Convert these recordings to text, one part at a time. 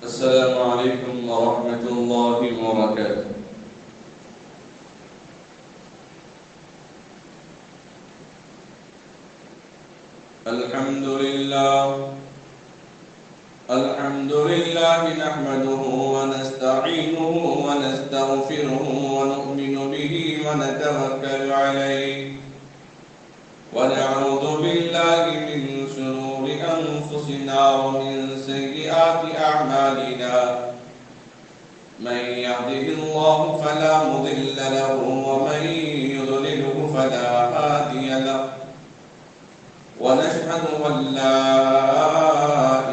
السلام عليكم ورحمة الله وبركاته. الحمد لله نحمده ونستعينه ونستغفره ونؤمن به ونتوكل عليه ونعوذ بالله من شرور أنفسنا ومن سيئات أعمالنا من يهده الله فلا مضل له ومن يضلله فلا هادي له ونشهد أن لا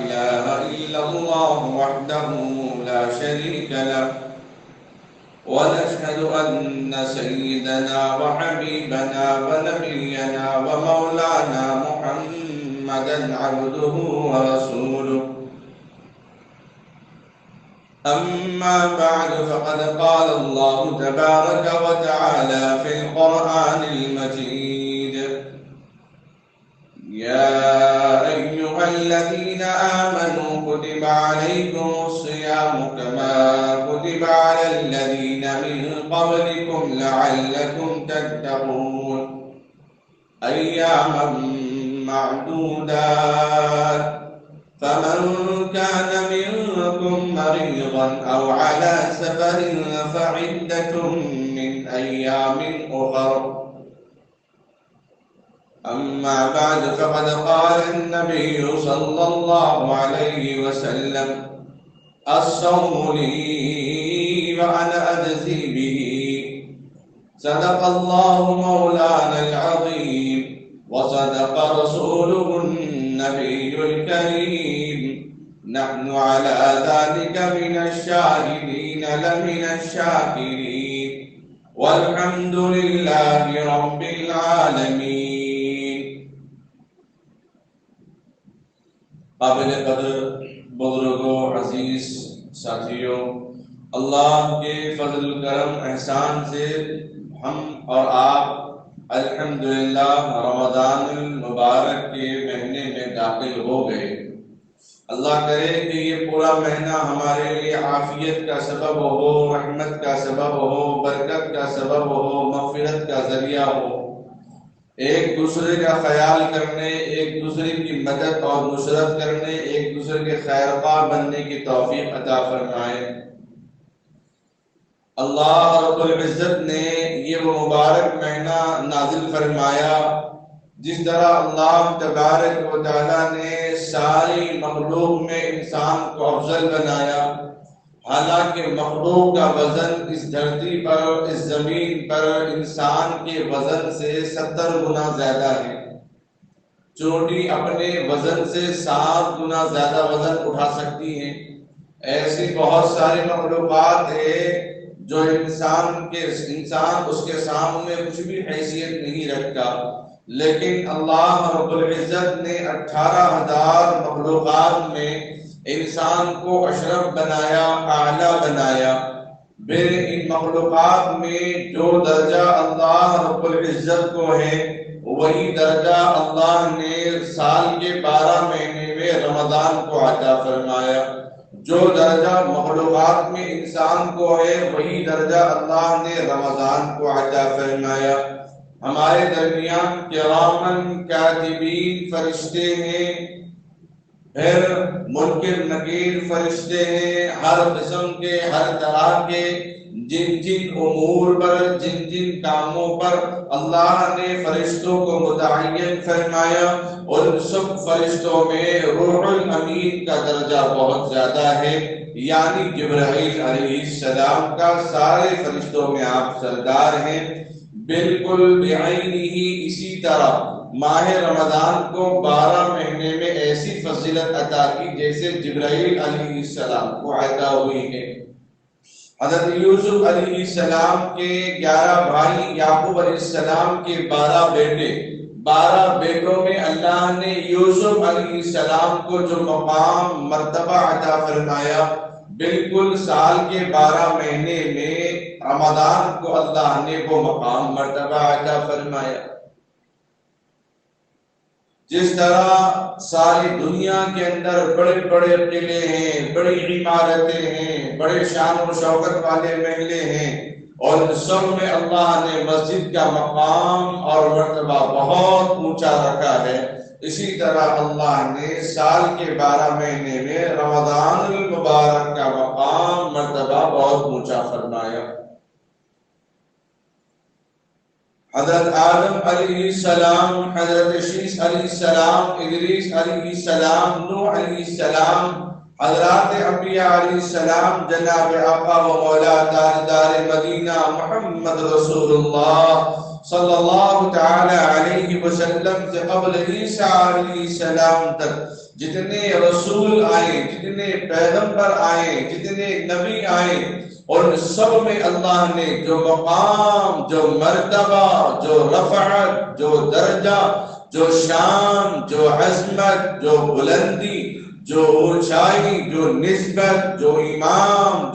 إله إلا الله وحده لا شريك له ونشهد أن سيدنا وحبيبنا ونبينا ومولانا محمدا عبده ورسوله. أما بعد فقد قال الله تبارك وتعالى في القرآن المجيد: يا أيها الذين آمنوا كتب عليكم الصيام كما كتب على الذين من قبلكم لعلكم تتقون أياما معدودات فمن كان منكم مريضا أو على سفر فعدة من أيام أخر. أما بعد فقد قال النبي صلى الله عليه وسلم: الصوم لي وأنا أجزي به. صدق الله مولانا العظيم وصدق رسوله النبي الكريم. نحن على ذلك من الشاهدين لمن الشاكرين والحمد لله رب العالمين. قابل قدر بزرگوں، عزیز ساتھیوں، اللہ کے فضل کرم احسان سے ہم اور آپ الحمدللہ رمضان المبارک کے مہینے میں داخل ہو گئے. اللہ کرے کہ یہ پورا مہینہ ہمارے لیے عافیت کا سبب ہو، رحمت کا سبب ہو، برکت کا سبب ہو، مغفرت کا ذریعہ ہو. ایک دوسرے کا خیال کرنے، ایک دوسرے کی مدد اور نصرت کرنے، ایک دوسرے کے خیرخواہ بننے کی توفیق عطا فرمائے. اللہ رب العزت نے یہ وہ مبارک مہینہ نازل فرمایا جس طرح اللہ تبارک و تعالیٰ نے ساری مخلوق میں انسان کو افضل بنایا. حالانکہ مخلوق کا وزن اس دھرتی پر، اس زمین پر انسان کے وزن سے 70 گنا زیادہ ہے. چونٹی اپنے وزن سے 7 گنا زیادہ وزن اٹھا سکتی ہیں. ایسی بہت ساری مخلوقات ہیں جو انسان اس کے سامنے کچھ بھی حیثیت نہیں رکھتا، لیکن اللہ رب العزت نے 18,000 مخلوقات میں انسان کو اشرف بنایا، اعلیٰ بنایا. پھر ان مخلوقات میں جو درجہ اللہ رب العزت کو ہے وہی درجہ اللہ نے سال کے 12 مہینے میں رمضان کو عطا فرمایا. جو درجہ مخلوقات میں انسان کو ہے وہی درجہ اللہ نے رمضان کو عطا فرمایا. ہمارے درمیان کرامن کاتبین فرشتے ہیں، پھر منکر نکیر فرشتے ہیں. ہر قسم کے، ہر طرح کے، جن جن امور پر، جن جن کاموں پر اللہ نے فرشتوں کو متعین فرمایا، ان سب فرشتوں میں روح الامین کا درجہ بہت زیادہ ہے، یعنی جبرائیل علیہ السلام کا سارے فرشتوں میں آپ سردار ہیں. بالکل بعینہ اسی طرح ماہ رمضان کو 12 مہینے میں ایسی فضیلت عطا کی جیسے جبرائیل علیہ السلام کو عطا ہوئی ہے. حضرت یوسف علیہ السلام کے 11 بھائی، یعقوب علیہ السلام کے 12 بیٹے، 12 بیٹوں میں اللہ نے یوسف علیہ السلام کو جو مقام مرتبہ عطا فرمایا، بالکل سال کے 12 مہینے میں رمضان کو اللہ نے وہ مقام مرتبہ عطا فرمایا. جس طرح ساری دنیا کے اندر بڑے بڑے قلعے ہیں، بڑی عمارتیں ہیں، بڑے شان و شوکت والے محلے ہیں، اور ان سب میں اللہ نے مسجد کا مقام اور مرتبہ بہت اونچا رکھا ہے، اسی طرح اللہ نے سال کے 12 مہینے میں رمضان المبارک کا مقام مرتبہ بہت اونچا فرمایا۔ حضرت آدم علیہ السلام، حضرت شیس علیہ السلام، ادریس علیہ السلام، نوح علیہ السلام، حضرات انبیاء علیہ السلام، جناب آقا و مولا تاجدار مدینہ محمد رسول اللہ صلی اللہ تعالی علیہ وسلم سے قبل عیسیٰ علیہ السلام تک جتنے رسول آئے، جتنے پیغمبر آئے، جتنے نبی آئے، اور سب میں اللہ نے جو مقام، جو مرتبہ، جو رفعت، جو درجہ، جو شان، جو عظمت، جو بلندی، جو اونچائی، جو نسبت، جو امام،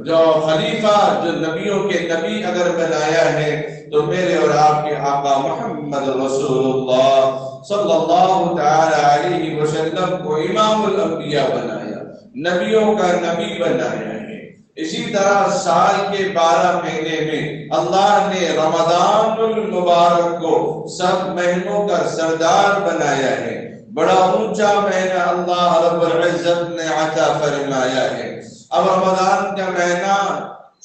جو خلیفہ، جو نبیوں کے نبی اگر بنایا ہے تو میرے اور آپ کے آقا محمد رسول اللہ صلی اللہ تعالی علیہ وسلم کو امام الانبیاء بنایا، نبیوں کا نبی بنایا ہے۔ اسی طرح سال کے 12 مہینے میں اللہ نے رمضان المبارک کو سب مہینوں کا سردار بنایا ہے، بڑا اونچا مہینہ اللہ رب العزت نے عطا فرمایا ہے۔ اب رمضان کا مہینہ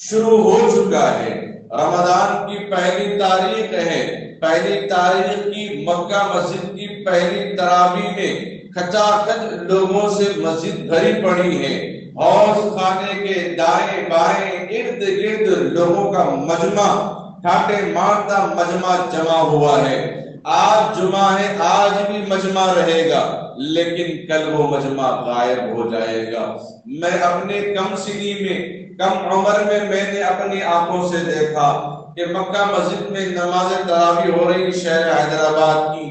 شروع ہو چکا ہے، رمضان کی پہلی تاریخ ہے، پہلی تاریخ کی مکہ مسجد کی پہلی تراویح میں کھچا کھچ لوگوں سے مسجد بھری پڑی ہے، حوض خانے کے دائیں بائیں ارد گرد لوگوں کا مجمع، ٹھاٹے مارتا مجمع جمع ہوا ہے۔ آج جمعہ ہے، آج بھی مجمع رہے گا، لیکن کل وہ مجمع غائب ہو جائے گا۔ میں اپنے کم سنی میں، کم عمر میں نے اپنی آنکھوں سے دیکھا کہ مکہ مسجد میں نماز تراویح ہو رہی شہر حیدرآباد کی،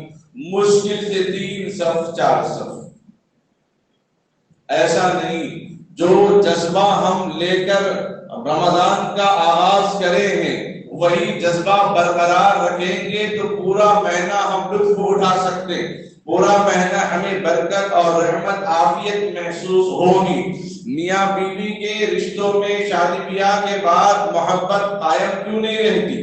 مشکل سے 3 صف 4 صف۔ ایسا نہیں، جو جذبہ ہم لے کر رمضان کا آغاز کرے ہیں وہی جذبہ برقرار رکھیں گے تو پورا مہینہ ہم لطف اٹھا سکتے، پورا مہینہ ہمیں برکت اور رحمت عافیت محسوس ہوگی۔ میاں بیوی کے رشتوں میں شادی بیاہ کے بعد محبت قائم کیوں نہیں رہتی،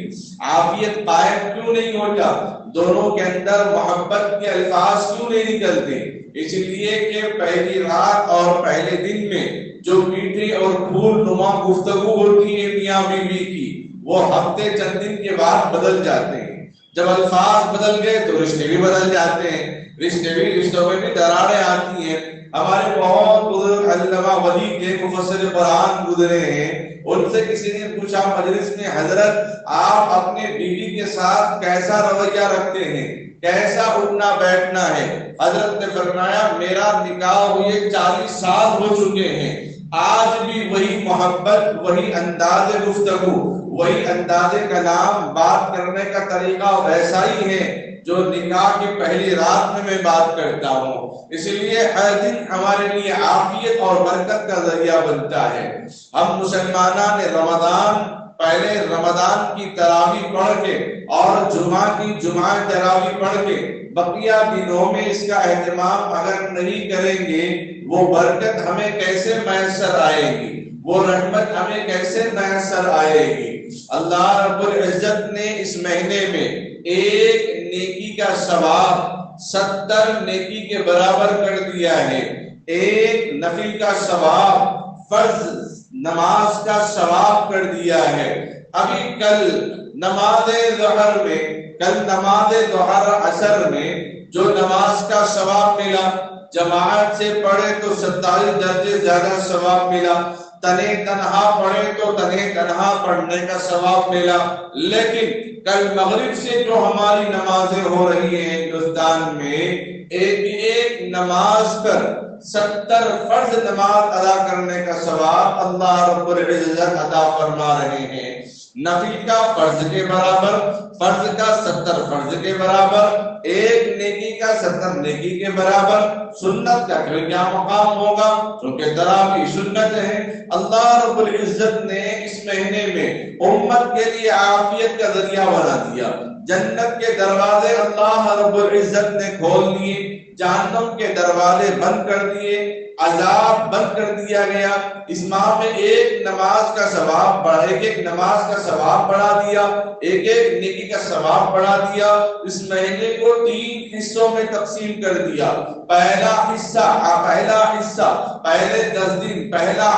عافیت قائم کیوں نہیں ہوتا، دونوں کے اندر محبت کے الفاظ کیوں نہیں نکلتے؟ اس لیے کہ پہلی رات اور پہلے دن میں جو میٹھی اور پھول نما گفتگو ہوتی ہے میاں بیوی کی، وہ ہفتے چند دن کے بعد بدل جاتے ہیں۔ جب الفاظ بدل گئے تو رشتے بھی بدل جاتے ہیں، رشتوں میں بھی دراڑیں آتی ہیں۔ ہمارے بہت بزرگ علامہ ولی کے مفسر قرآن گزرے ہیں، ان سے کسی نے پوچھا مجلس میں، حضرت آپ اپنے بیوی کے ساتھ کیسا رویہ رکھتے ہیں، کیسا اٹھنا بیٹھنا ہے؟ حضرت نے فرمایا میرا نکاح ہوئے 40 سال ہو چکے ہیں، آج بھی وہی محبت، وہی انداز گفتگو، وہی انداز کلام، بات کرنے کا طریقہ ویسا ہی ہے جو نکاح کی پہلی رات میں بات کرتا ہوں۔ اس لیے ہر دن ہمارے لیے عافیت اور برکت کا ذریعہ بنتا ہے۔ ہم مسلمانان نے پہلے رمضان کی تراویح پڑھ کے اور جمعہ کی جمعہ تراویح پڑھ کے بقیہ دنوں میں اس کا اہتمام اگر نہیں کریں گے، وہ برکت ہمیں کیسے میسر آئے گی، وہ رحمت ہمیں کیسے میسر آئے گی؟ اللہ رب العزت نے اس مہینے میں ایک نیکی کا ثواب 70 نیکی کے برابر کر دیا ہے، ایک نفل کا ثواب، فرض نماز کا ثواب کر دیا ہے۔ ابھی کل نماز ظہر عصر میں جو نماز کا ثواب ملا، جماعت سے پڑھے تو 27 درجے زیادہ ثواب ملا، تنہے تنہا پڑھے تو تنہے تنہا پڑھنے کا ثواب ملا۔ لیکن کل مغرب سے جو ہماری نمازیں ہو رہی ہیں ہندوستان میں، ایک نماز پر 70 فرض نماز ادا کرنے کا ثواب اللہ رب العزت عطا فرما رہے ہیں۔ نفل کا فرض کے برابر، فرض کا 70 فرض کے برابر، ایک نیکی کا 70 نیکی کے برابر۔ سنت کا کیا مقام ہوگا؟ کیونکہ تراویح سنت ہے۔ اللہ رب العزت نے اس مہینے میں امت کے لیے عافیت کا ذریعہ بنا دیا، جنت کے دروازے اللہ رب العزت نے کھول دیے، جہنم کے دروازے بند کر دیے، عذاب بند کر دیا گیا۔ اس ماہ میں ایک نماز کا ثواب بڑھا، ایک نماز کا ثواب بڑھا دیا، ایک نیکی کا ثواب بڑھا دیا۔ اس مہینے کو 3 حصوں میں تقسیم کر دیا۔ پہلا حصہ پہلے 10 دن، پہلا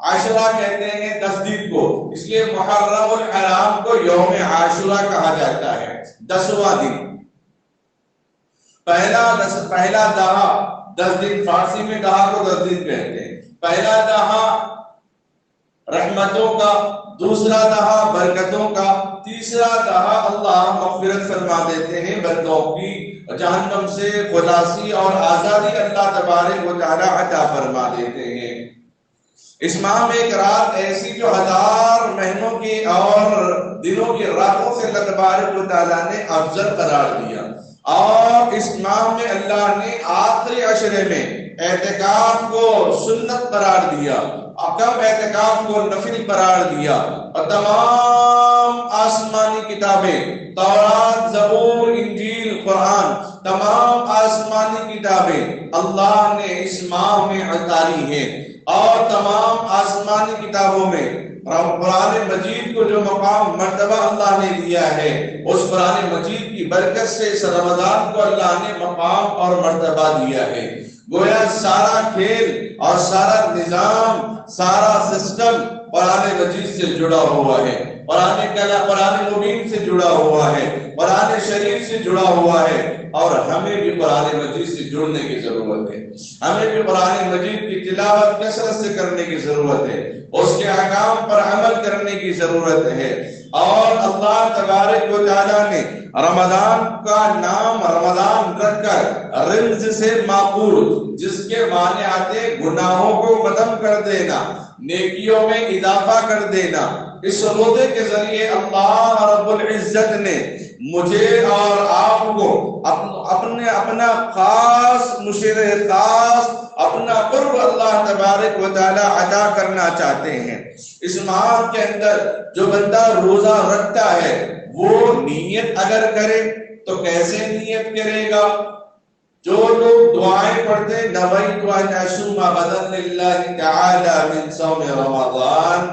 عشرہ کہتے ہیں 10 دن کو، اس لیے محرم الحرام کو یوم عاشورہ کہا جاتا ہے، 10واں دن۔ پہلا دہا 10 دن، فارسی میں دہا کو 10 دن کہتے ہیں۔ پہلا دہا رحمتوں کا، دوسرا دہا برکتوں کا، تیسرا دہا اللہ مغفرت فرما دیتے ہیں بندوں کی، جہنم سے خلاصی اور آزادی اللہ تبارک و تعالی عطا فرما دیتے ہیں۔ اس ماہ میں ایک رات ایسی جو 1000 مہینوں کی اور دنوں کی راتوں سے اللہ تبارک و تعالیٰ نے افضل قرار دیا، اور اس ماہ میں اللہ نے آخری عشرے میں اعتکاف کو سنت قرار دیا، کم اعتکاف کو نفل قرار دیا، اور تمام آسمانی کتابیں، تورات، زبور، انجیل، قرآن، تمام آسمانی کتابیں اللہ نے اس ماہ میں اتاری ہیں، اور تمام آسمانی کتابوں میں قرآن مجید کو جو مقام مرتبہ اللہ نے دیا ہے، اس قرآن مجید کی برکت سے اس رمضان کو اللہ نے مقام اور مرتبہ دیا ہے۔ گویا سارا کھیل اور سارا نظام، سارا سسٹم قرآن مجید سے جڑا ہوا ہے، قرآن مبین سے جڑا ہوا ہے، قرآن شریف سے جڑا ہوا ہے، اور ہمیں بھی قرآن مجید سے جڑنے کی ضرورت ہے۔ ہمیں بھی قرآن مجید کی تلاوت کثرت سے کرنے کی ضرورت ہے، اس کے احکام پر عمل کرنے کی ضرورت ہے۔ اور اللہ تبارک و تعالیٰ نے رمضان کا نام رمضان رکھ کر رمز سے معقول، جس کے معنی آتے گناہوں کو ختم کر دینا، نیکیوں میں اضافہ کر دینا، اس روزے کے ذریعے اللہ رب العزت نے مجھے اور آپ کو اپنا خاص مشیر خاص، اپنا قرب اللہ تبارک و تعالی عطا کرنا چاہتے ہیں۔ اس ماہ کے اندر جو بندہ روزہ رکھتا ہے وہ نیت اگر کرے تو کیسے نیت کرے گا؟ جو لوگ دعائیں پڑھتے نویت ان اصوم غدا للہ تعالی من صوم رمضان،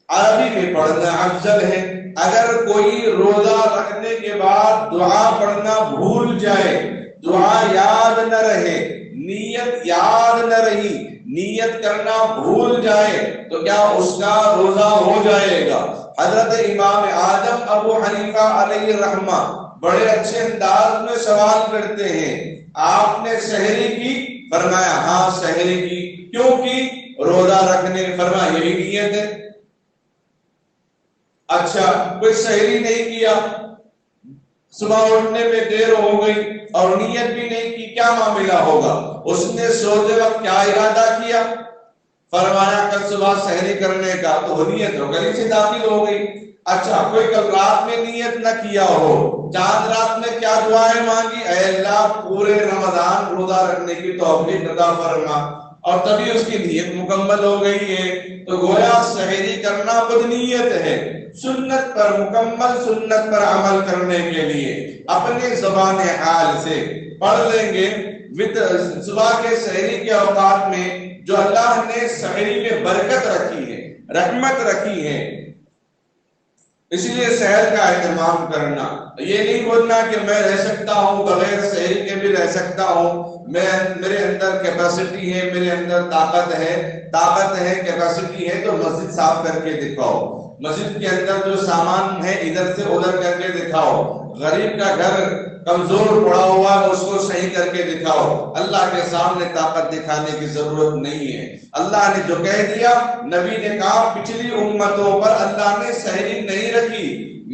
عربی میں پڑھنا افضل ہے۔ اگر کوئی روزہ رکھنے کے بعد دعا پڑھنا بھول جائے، دعا یاد نہ رہے، نیت یاد نہ رہی، نیت کرنا بھول جائے، تو کیا اس کا روزہ ہو جائے گا؟ حضرت امام اعظم ابو حنیفہ علیہ رحمہ بڑے اچھے انداز میں سوال کرتے ہیں، آپ نے سحری کی؟ فرمایا ہاں سحری کی۔ کیوں کی؟ روزہ رکھنے۔ فرمایا یہی نیت ہے۔ اچھا کوئی سحری نہیں کیا، صبح اٹھنے میں دیر ہو گئی اور نیت بھی نہیں کی، کیا معاملہ ہوگا؟ اس نے سوتے وقت کیا ارادہ کیا؟ فرمایا کل صبح سحری کرنے کا، تو نیت ہو گلی سے داخل ہو گئی۔ اچھا کوئی کل رات میں نیت نہ کیا ہو، چاند رات میں کیا دعائیں مانگی؟ اے اللہ پورے رمضان روزہ رکھنے کی توفیق عطا فرما، اور تبھی اس کی نیت مکمل ہو گئی ہے۔ تو گویا سحری کرنا خود نیت ہے، سنت پر، مکمل سنت پر عمل کرنے کے لیے اپنے زبان حال سے پڑھ لیں گے۔ صبح کے سحری کے اوقات میں جو اللہ نے سحری میں برکت رکھی ہے، رحمت رکھی ہے، اس لیے سحر کا اہتمام کرنا۔ یہ نہیں بولنا کہ میں رہ سکتا ہوں بغیر سحری کے بھی رہ سکتا ہوں، میرے اندر کیپیسٹی ہے، میرے اندر طاقت ہے کیپیسٹی ہے، تو مسجد صاف کر کے دکھاؤ، مسجد کے اندر جو سامان ہے ادھر سے ادھر کر کے دکھاؤ، غریب کا گھر کمزور پڑا ہوا ہے اس کو صحیح کر کے دکھاؤ۔ اللہ کے سامنے طاقت دکھانے کی ضرورت نہیں ہے۔ اللہ نے جو کہہ دیا، نبی نے کہا پچھلی امتوں پر اللہ نے سحری نہیں رکھی،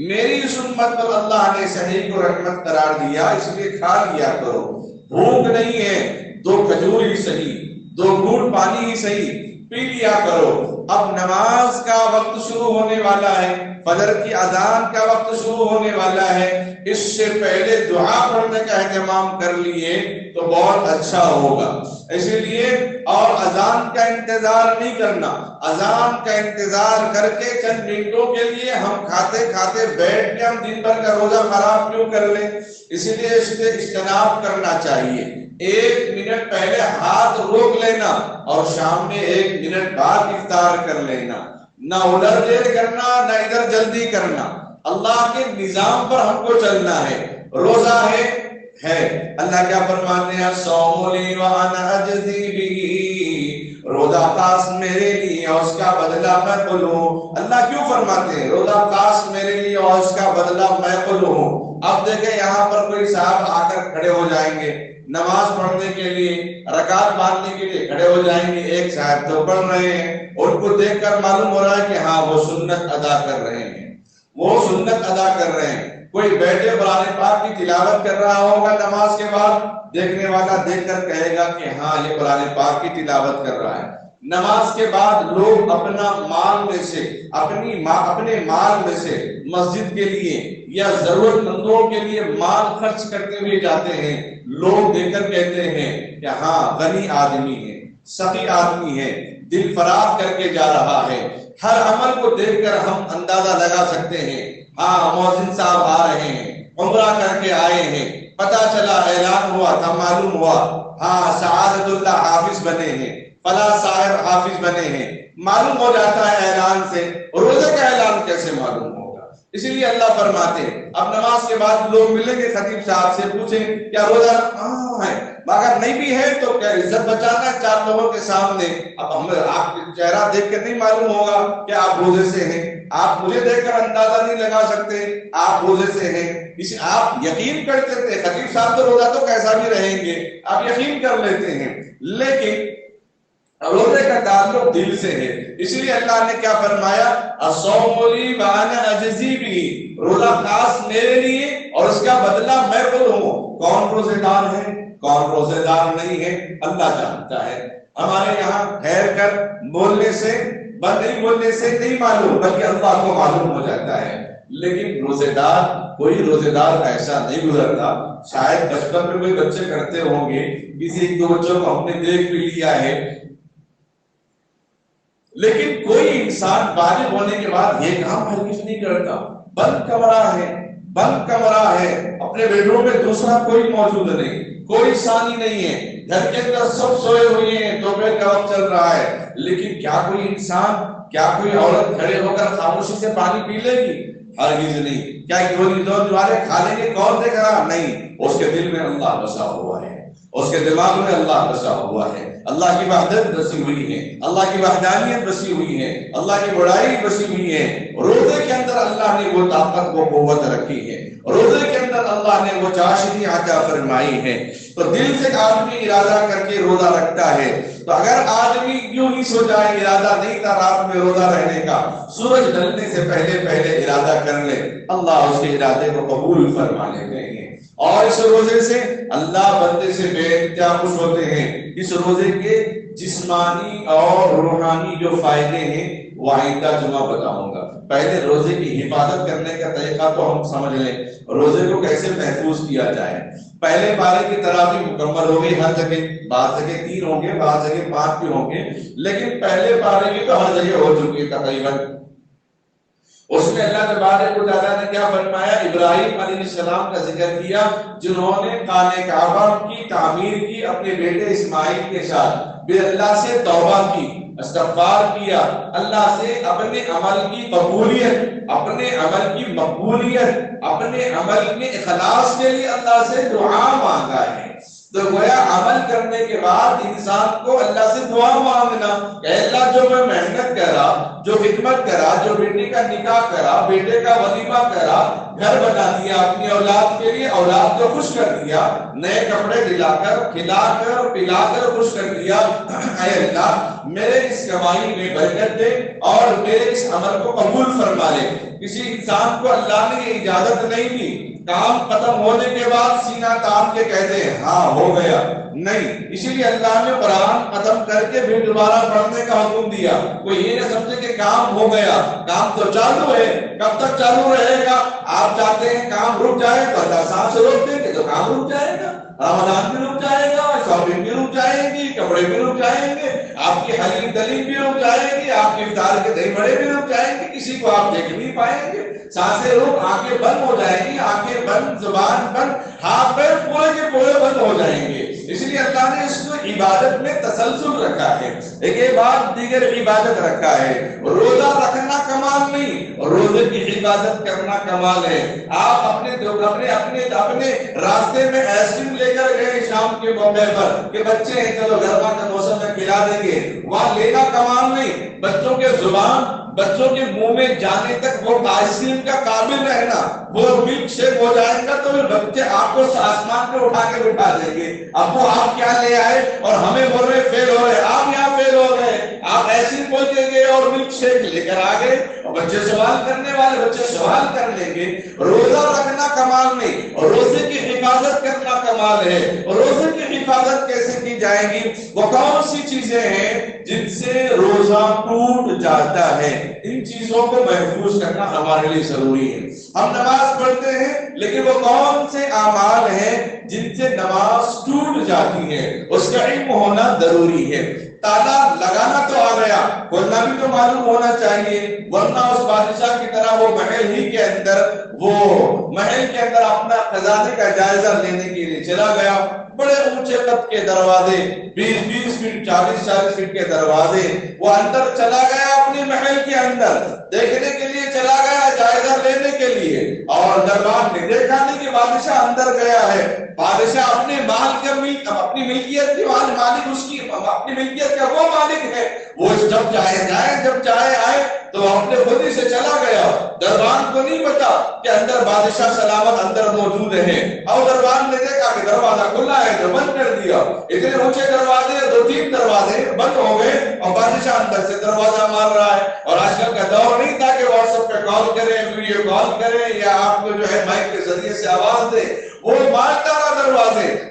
میری اس امت پر اللہ نے سحری کو رحمت قرار دیا، اس لیے کھا لیا کرو۔ بھوک نہیں ہے، 2 کھجور ہی صحیح، 2 گھونٹ پانی ہی صحیح پی لیا کرو۔ اب نماز کا وقت شروع ہونے والا ہے، فجر کی اذان کا وقت شروع ہونے والا ہے، اس سے پہلے دعا پڑھنے کا اہتمام کر لیے تو بہت اچھا ہوگا۔ اسی لیے اور اذان کا انتظار نہیں کرنا۔ اذان کا انتظار کر کے چند منٹوں کے لیے ہم کھاتے کھاتے بیٹھ کے ہم دن بھر کا روزہ خراب کیوں کر لیں؟ اسی لیے اس سے اجتناب کرنا چاہیے۔ 1 منٹ پہلے ہاتھ روک لینا اور شام میں 1 منٹ بعد افطار کر لینا، نہ ادھر دیر کرنا نہ ادھر جلدی کرنا۔ اللہ کے نظام پر ہم کو چلنا ہے۔ روزہ ہے اللہ کیا فرماتے ہیں؟ صوم لی وانا اجزی بہ، روزہ خاص میرے لیے اور اس کا بدلہ میں لوں۔ اللہ کیوں فرماتے ہیں روزہ خاص میرے لیے اور اس کا بدلہ میں لوں؟ اب دیکھیں یہاں پر کوئی صاحب آ کر کھڑے ہو جائیں گے نماز پڑھنے کے لیے، رکعت باندھنے کے لیے کھڑے ہو جائیں گے، ایک صاحب تو پڑھ رہے ہیں، ان کو دیکھ کر معلوم ہو رہا ہے کہ ہاں وہ سنت ادا کر رہے ہیں، وہ سنت ادا کر رہے ہیں۔ کوئی بیٹھے قرآن پاک کی تلاوت کر رہا ہوگا نماز کے بعد، دیکھنے والا دیکھ کر کہے گا کہ ہاں یہ قرآن پاک کی تلاوت کر رہا ہے۔ نماز کے بعد لوگ اپنا مال میں سے اپنے مال میں سے مسجد کے لیے یا ضرورت مندوں کے لیے مال خرچ کرتے ہوئے جاتے ہیں۔ لوگ دیکھ کر کہتے ہیں کہ ہاں غنی آدمی ہے، سخی آدمی ہے، دل فراغ کر کے جا رہا ہے۔ ہر عمل کو دیکھ کر ہم اندازہ لگا سکتے ہیں ہاں مؤذن صاحب آ رہے ہیں، عمرہ کر کے آئے ہیں، پتہ چلا اعلان ہوا تھا، معلوم ہوا ہاں سعادت اللہ حافظ بنے ہیں، فلاں صاحب حافظ بنے ہیں، معلوم ہو جاتا ہے اعلان سے۔ روزے کا اعلان کیسے معلوم ہوگا؟ اسی لیے اللہ فرماتے ہیں اب نماز کے بعد لوگ ملیں گے خطیب صاحب سے، پوچھیں کیا روزہ ہے؟ اگر نہیں بھی ہے تو کیا عزت بچانا ہے 4 لوگوں کے سامنے؟ اب ہم آپ کا چہرہ دیکھ کر نہیں معلوم ہوگا کہ آپ روزے سے ہیں، آپ مجھے دیکھ کر اندازہ نہیں لگا سکتے آپ روزے سے ہیں۔ آپ یقین کرتے تھے خطیب صاحب تو روزہ تو کیسا بھی رہیں گے، آپ یقین کر لیتے ہیں، لیکن روزے کا تعلق دل سے ہے۔ اسی لیے اللہ نے کیا فرمایا؟ الصوم لی وانا اجزی بہ، روزہ خاص میرے لیے اور اس کا بدلہ میں خود ہوں۔ کون روزے دار ہے کون روزے دار نہیں ہے اللہ جانتا ہے۔ ہمارے یہاں ٹھہر کر بولنے سے نہیں بولنے سے نہیں معلوم، بلکہ اللہ کو معلوم ہو جاتا ہے۔ لیکن روزے دار کوئی روزے دار ایسا نہیں گزرتا، شاید بچپن میں کوئی بچے کرتے ہوں گے، کسی 1-2 بچوں کو ہم نے دیکھ بھی لیا ہے، لیکن کوئی انسان بالغ ہونے کے بعد یہ کام ہرگز نہیں کرتا۔ بند کمرہ ہے، اپنے بیڈروم میں دوسرا کوئی موجود نہیں، کوئی ثانی نہیں ہے، گھر کے اندر سب سوئے ہوئے ہیں، دوپہر کا وقت چل رہا ہے، لیکن کیا کوئی انسان، کیا کوئی عورت کھڑے ہو کر خاموشی سے پانی پی لے گی؟ ہرگز نہیں۔ کیا کوئی دو جوارے کھا لیں گے کون دیکھ رہا؟ نہیں، اس کے دل میں اللہ بسا ہوا ہے، اس کے دماغ میں اللہ بسا ہوا ہے، اللہ کی وحدت بسی ہوئی ہے، اللہ کی وحدانیت بسی ہوئی ہے، اللہ کی بڑائی بسی ہوئی ہے۔ روزے کے اندر اللہ نے وہ طاقت وہ قوت رکھی ہے، روزے کے اندر اللہ نے وہ چاشنی عطا فرمائی ہے۔ تو دل سے آدمی ارادہ کر کے روزہ رکھتا ہے، تو اگر آدمی یوں ہی سو جائے ارادہ نہیں تھا رات میں روزہ رہنے کا، سورج ڈھلنے سے پہلے ارادہ کر لے، اللہ اس کے ارادے کو قبول فرما لیتے ہیں۔ اور اس روزے سے اللہ بندے سے بے انتہا خوش ہوتے ہیں۔ اس روزے کے جسمانی اور روحانی جو فائدے ہیں وہ آئندہ جمعہ بتاؤں گا۔ پہلے روزے کی حفاظت کرنے کا طریقہ تو ہم سمجھ لیں، روزے کو کیسے محفوظ کیا جائے۔ پہلے پارے کی تراویح مکمل ہو گئی ہر جگہ، بعض جگہ 3 ہوں گے، بعض جگہ 5 بھی ہوں گے، لیکن پہلے پارے کی تو ہر جگہ ہو چکی ہے تقریباً۔ اس میں اللہ تبارک و تعالیٰ نے کیا فرمایا؟ ابراہیم علیہ السلام کا ذکر کیا، جنہوں نے خانہ کعبہ کی تعمیر کی اپنے بیٹے اسماعیل کے ساتھ، پھر اللہ سے توبہ کی، استغفار کیا، اللہ سے اپنے عمل کی قبولیت، اپنے عمل کی مقبولیت، اپنے عمل میں اخلاص کے لیے اللہ سے دعا مانگا ہے۔ تو گویا عمل کرنے کے بعد انسان کو اللہ سے دعا مانگنا کہ اللہ جو میں محنت کرا، جو خدمت کرا، جو بیٹے کا نکاح کرا، بیٹے کا ولیمہ کرا، گھر بنا دیا اپنی اولاد کے لیے، اولاد کو خوش کر دیا، نئے کپڑے دلا کر، کھلا کر، پلا کر خوش کر دیا، اے اللہ میرے اس کمائی میں برکت دے اور میرے اس عمل کو قبول فرما لے۔ کسی انسان کو اللہ نے یہ اجازت نہیں دی کام ختم ہونے کے بعد سینہ تان کے کہتے ہیں ہاں ہو گیا، نہیں۔ اسی لیے اللہ نے قرآن ختم کر کے پھر دوبارہ پڑھنے کا حکم دیا۔ کوئی یہ نہ سمجھے کہ کام ہو گیا، کام تو چالو ہے، کب تک چالو رہے گا؟ آپ چاہتے ہیں کام رک جائے تو اللہ صاحب سے روک دیں گے تو کام رک جائے گا۔ رمضان بھی رک جائے گا، شاپنگ بھی رک جائے گی، کپڑے بھی رک جائیں گے، آپ کی حلیم دلیم بھی رک جائے گی، آپ کی افطار کے دہی بڑے بھی رک جائیں گے، کسی کو آپ دیکھ نہیں پائیں گے، سانسیں رک، آنکھیں بند ہو جائیں گی، آنکھیں بند، زبان بند، ہاتھ پیر پورے کے پورے بند ہو جائیں گے۔ اس لیے اللہ نے اس کو عبادت میں تسلسل رکھا ہے، ایک بعد دیگر عبادت رکھا ہے۔ روزہ رکھنا کمال نہیں، روزے کی عبادت کرنا کمال ہے۔ آپ اپنے راستے میں آئس کریم لے کر گئے شام کے موقع پر کہ بچے ہیں چلو گرما کے موسم میں کھلا دیں گے، وہاں لینا کمال نہیں، بچوں کے زبان، بچوں کے منہ میں جانے تک وہ آئس کریم کا قابل رہنا، وہ ملک شیک ہو جائے گا تو بچے آپ کو آسمان پہ اٹھا کے بٹھا دیں گے، ابو آپ کیا لے آئے اور ہمیں بول رہے فیل ہو رہے، آپ یہاں فیل ہو رہے، آپ ایسی بول کے گئے اور ملک شیک لے کر آ گئے، اور بچے سوال کرنے والے بچے سوال کر لیں گے۔ روزہ رکھنا کمال نہیں، اور روزے کی حفاظت کرنا کمال ہے۔ اور روزے کی حفاظت کیسے کی جائے گی؟ وہ کون سی چیزیں ہیں جن سے روزہ ٹوٹ جاتا ہے؟ ان چیزوں کو محفوظ کرنا ہمارے لیے ضروری ہے۔ ہم نماز پڑھتے ہیں لیکن وہ کون سے اعمال ہیں جن سے نماز ٹوٹ جاتی ہے، اس کا علم ہونا ضروری ہے۔ تالا لگانا تو آ گیا، کھولنا بھی تو معلوم ہونا چاہیے، ورنہ اس بادشاہ کی طرح وہ محل کے اندر اپنا خزانے کا جائزہ لینے کے لیے چلا گیا، بڑے اونچے قد کے دروازے، 20 فٹ 40 فٹ کے دروازے، وہ اندر چلا گیا، اپنے محل کے اندر دیکھنے کے لیے چلا گیا، جائزہ لینے کے لیے، اور دربار نے دیکھا نہیں کہ بادشاہ اندر گیا ہے۔ بادشاہ اپنے مال کا اپنی ملکیت کے مالک، اس کی اپنی ملکیت کا وہ مالک ہے، وہ جب چاہے جائے، جب چاہے آئے، تو اپنے خود ہی سے چلا گیا۔ دربان کو نہیں پتا کہ اندر بادشاہ سلامت اندر موجود ہے، اور دربان نے دیکھا کہ دروازہ کھلا ہے تو بند کر دیا، اتنے اونچے دروازے، 2-3 دروازے بند ہو گئے، اور بادشاہ اندر سے دروازہ مار رہا ہے۔ اور آج کل کا دور نہیں تھا کہ واٹس ایپ پہ کال کریں، ویڈیو کال کریں، یا آپ کو جو ہے مائک کے ذریعے سے آواز دے، وہ مارتا رہا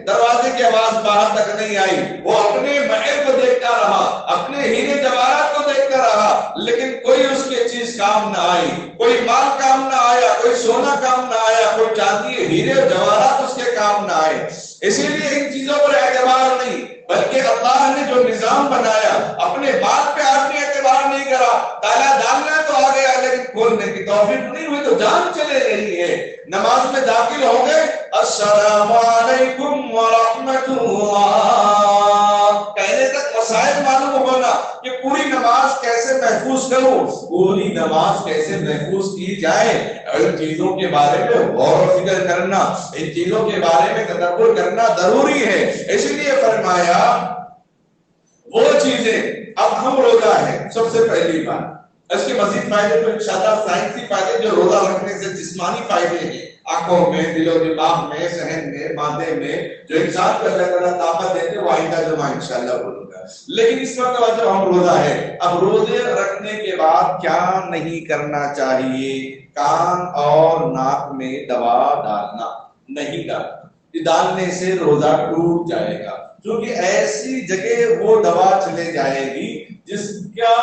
دروازے کی آواز باہر تک نہیں آئی، وہ اپنے محل کو دیکھتا رہا، اپنے ہیرے جواہرات کو دیکھتا رہا، لیکن کوئی اس کی چیز کام نہ آئی، کوئی مال کام نہ آیا، کوئی سونا کام نہ آیا، کوئی چاندی ہیرے جواہرات اس کے کام نہ آئے۔ اسی لیے ان چیزوں پر اعتبار نہیں، بلکہ اللہ نے جو نظام بنایا، اپنے بات پہ آدمی اعتبار نہیں کرا، تالا ڈالنا تو آ گیا لیکن کھولنے کی توفیق نہیں ہوئی تو جان چلے رہی ہے۔ نماز میں داخل ہو گئے، السلام علیکم ورحمۃ اللہ کہنے تک مسائل معلوم ہونا کہ پوری نماز کیسے محفوظ کروں، پوری نماز کیسے محفوظ کی جائے، ان چیزوں کے بارے میں غور و فکر کرنا، ان چیزوں کے بارے میں تدبر کرنا ضروری ہے۔ اس لیے فرمایا وہ چیزیں، اب ہم روزہ ہے، سب سے پہلی بات، اس کے مزید فائدے تو انشاءاللہ سائنسی فائدے جو روزہ رکھنے سے جسمانی فائدے ہیں، آنکھوں میں، دل و دماغ میں، ذہن میں، مادے میں، جو انسان کو اللہ تعالیٰ طاقت دیتے وہ آئندہ جمعہ انشاءاللہ بولوں گا۔ لیکن اس وقت جب ہم روزہ ہے، اب روزے رکھنے کے بعد کیا نہیں کرنا چاہیے؟ کان اور ناک میں دوا ڈالنا نہیں ڈالنا، ڈالنے سے روزہ ٹوٹ جائے گا، کیونکہ ایسی جگہ وہ دوا چلے جائے گی جس کا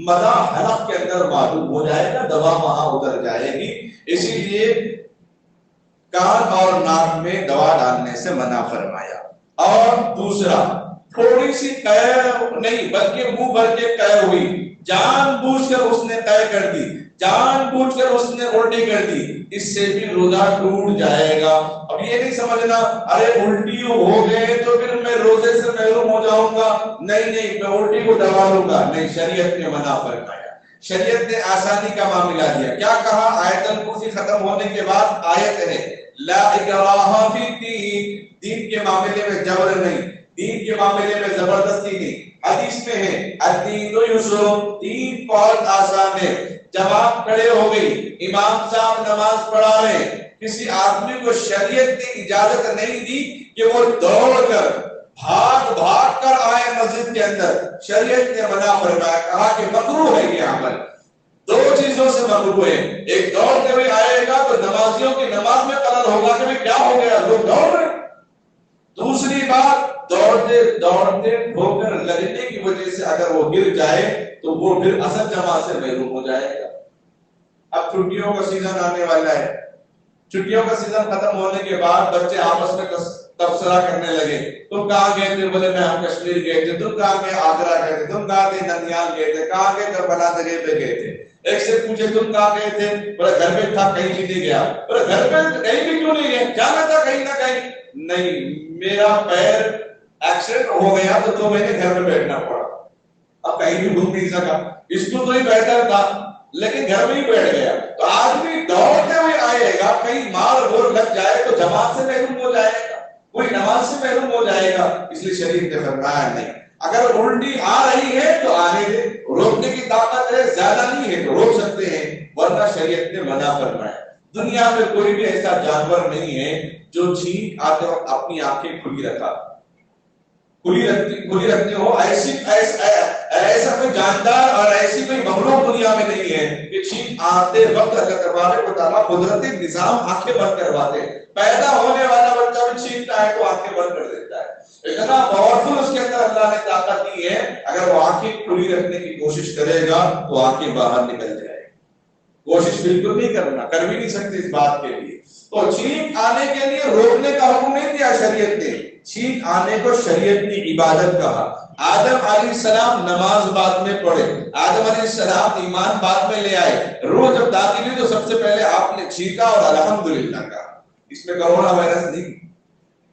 مزہ حلق کے اندر معلوم ہو جائے گا، دوا وہاں اتر جائے گی۔ اسی لیے کان اور ناک میں دوا ڈالنے سے منع فرمایا۔ اور دوسرا، تھوڑی سی قیر نہیں بلکہ منہ بھر کے قیر ہوئی، جان بوجھ کر اس نے قیر کر دی، جان بوجھ کر اس نے الٹی کر دی، اس سے بھی روزہ ٹوٹ جائے گا۔ اب یہ نہیں سمجھنا ارے الٹی ہو گئے تو پھر میں روزے سے محروم ہو جاؤں گا، نہیں میں الٹی کو دبا لوں گا، نہیں، شریعت نے منع فرمایا، شریعت نے آسانی کا معاملہ دیا۔ کیا کہا؟ آیت الکرسی ختم ہونے کے بعد آیت ہے لا اکراہ فی الدین، دین کے معاملے میں جبر نہیں، دین کے معاملے میں زبردستی نہیں۔ حدیث میں ہے الدین یسر، دین بہت آسان ہے۔ جماعت کھڑے ہو گئی، امام صاحب نماز پڑھا رہے، کسی آدمی کو شریعت نے اجازت نہیں دی کہ وہ دوڑ کر بھاگ کر آئے مسجد کے اندر، شریعت نے منع فرمایا، کہا کہ مکروہ ہے یہ عمل۔ دو چیزوں سے مکروہ ہے، ایک دوڑتے ہوئے آئے گا تو نمازیوں کی نماز میں خلل ہوگا کہ کیا ہو گیا، لوگ دوڑ رہے۔ دوسری بات، دوڑتے ٹھوکر لگنے کی وجہ سے اگر وہ گر جائے تو وہ پھر اصل جماعت سے محروم ہو جائے گا۔ اب چھٹیوں کا سیزن آنے والا ہے، چھٹیوں کا سیزن ختم ہونے کے بعد بچے آپس میں تبصرہ کرنے لگے، تم کہاں گئے تھے؟ بولے میں ہم کشمیر گئے تھے۔ تم کہاں گئے؟ آگرہ گئے تھے۔ تم کہاں گئے؟ ننیال گئے تھے۔ کہاں گئے؟ کربلا جگہ پہ گئے تھے۔ ایک سے پوچھے تم کہاں گئے تھے؟ بولے گھر پہ تھا، کہیں بھی نہیں گیا۔ بولے گھر پہ کہیں بھی کیوں نہیں گئے؟ جانا تھا کہیں نہ کہیں۔ نہیں، میرا پیر ایکسیڈنٹ ہو گیا تو 2 مہینے گھر میں بیٹھنا پڑا، اب کہیں بھی گھوم نہیں سکا۔ اسکول تو ہی بہتر تھا لیکن گھر میں ہی بیٹھ گیا۔ تو آدمی دوڑتے ہوئے آئے گا، کہیں مار گور لگ جائے تو جماعت سے محروم ہو جائے گا، کوئی نماز سے محروم ہو جائے گا۔ اس لیے شریعت نے فرمایا نہیں، اگر الٹی آ رہی ہے تو آنے دے، روکنے کی طاقت ہے زیادہ نہیں ہے تو روک سکتے ہیں، ورنہ شریعت نے منع فرمایا۔ دنیا میں کوئی بھی ایسا جانور نہیں ہے جو چھینک آتے وقت اپنی آنکھیں کھلی رکھتی ہو۔ ایسا کوئی جاندار اور ایسی کوئی مخلوق دنیا میں نہیں ہے کہ چھینک آتے وقت اللہ تبارک و تعالیٰ قدرتی نظام آنکھیں بند کرواتے۔ پیدا ہونے والا بچہ بھی چھینکتا ہے تو آنکھیں بند کر دیتا ہے۔ اتنا پاورفل اس کے اندر اللہ نے طاقت دی ہے، اگر وہ آنکھیں کھلی رکھنے کی کوشش کرے گا تو آنکھیں باہر نکل جائے گی۔ کوشش بالکل نہیں کرنا، کر بھی نہیں سکتے اس بات کے لیے۔ تو چھینک آنے کے لیے روکنے کا حکم نہیں دیا شریعت نے، چھینک آنے کو شریعت نے عبادت کہا۔ آدم علیہ السلام نماز بعد میں پڑھے، آدم علیہ السلام ایمان بعد میں لے آئے، روح جب داخل ہوئی تو سب سے پہلے آپ نے چھینکا اور الحمدللہ کہا۔ اس میں کرونا وائرس نہیں،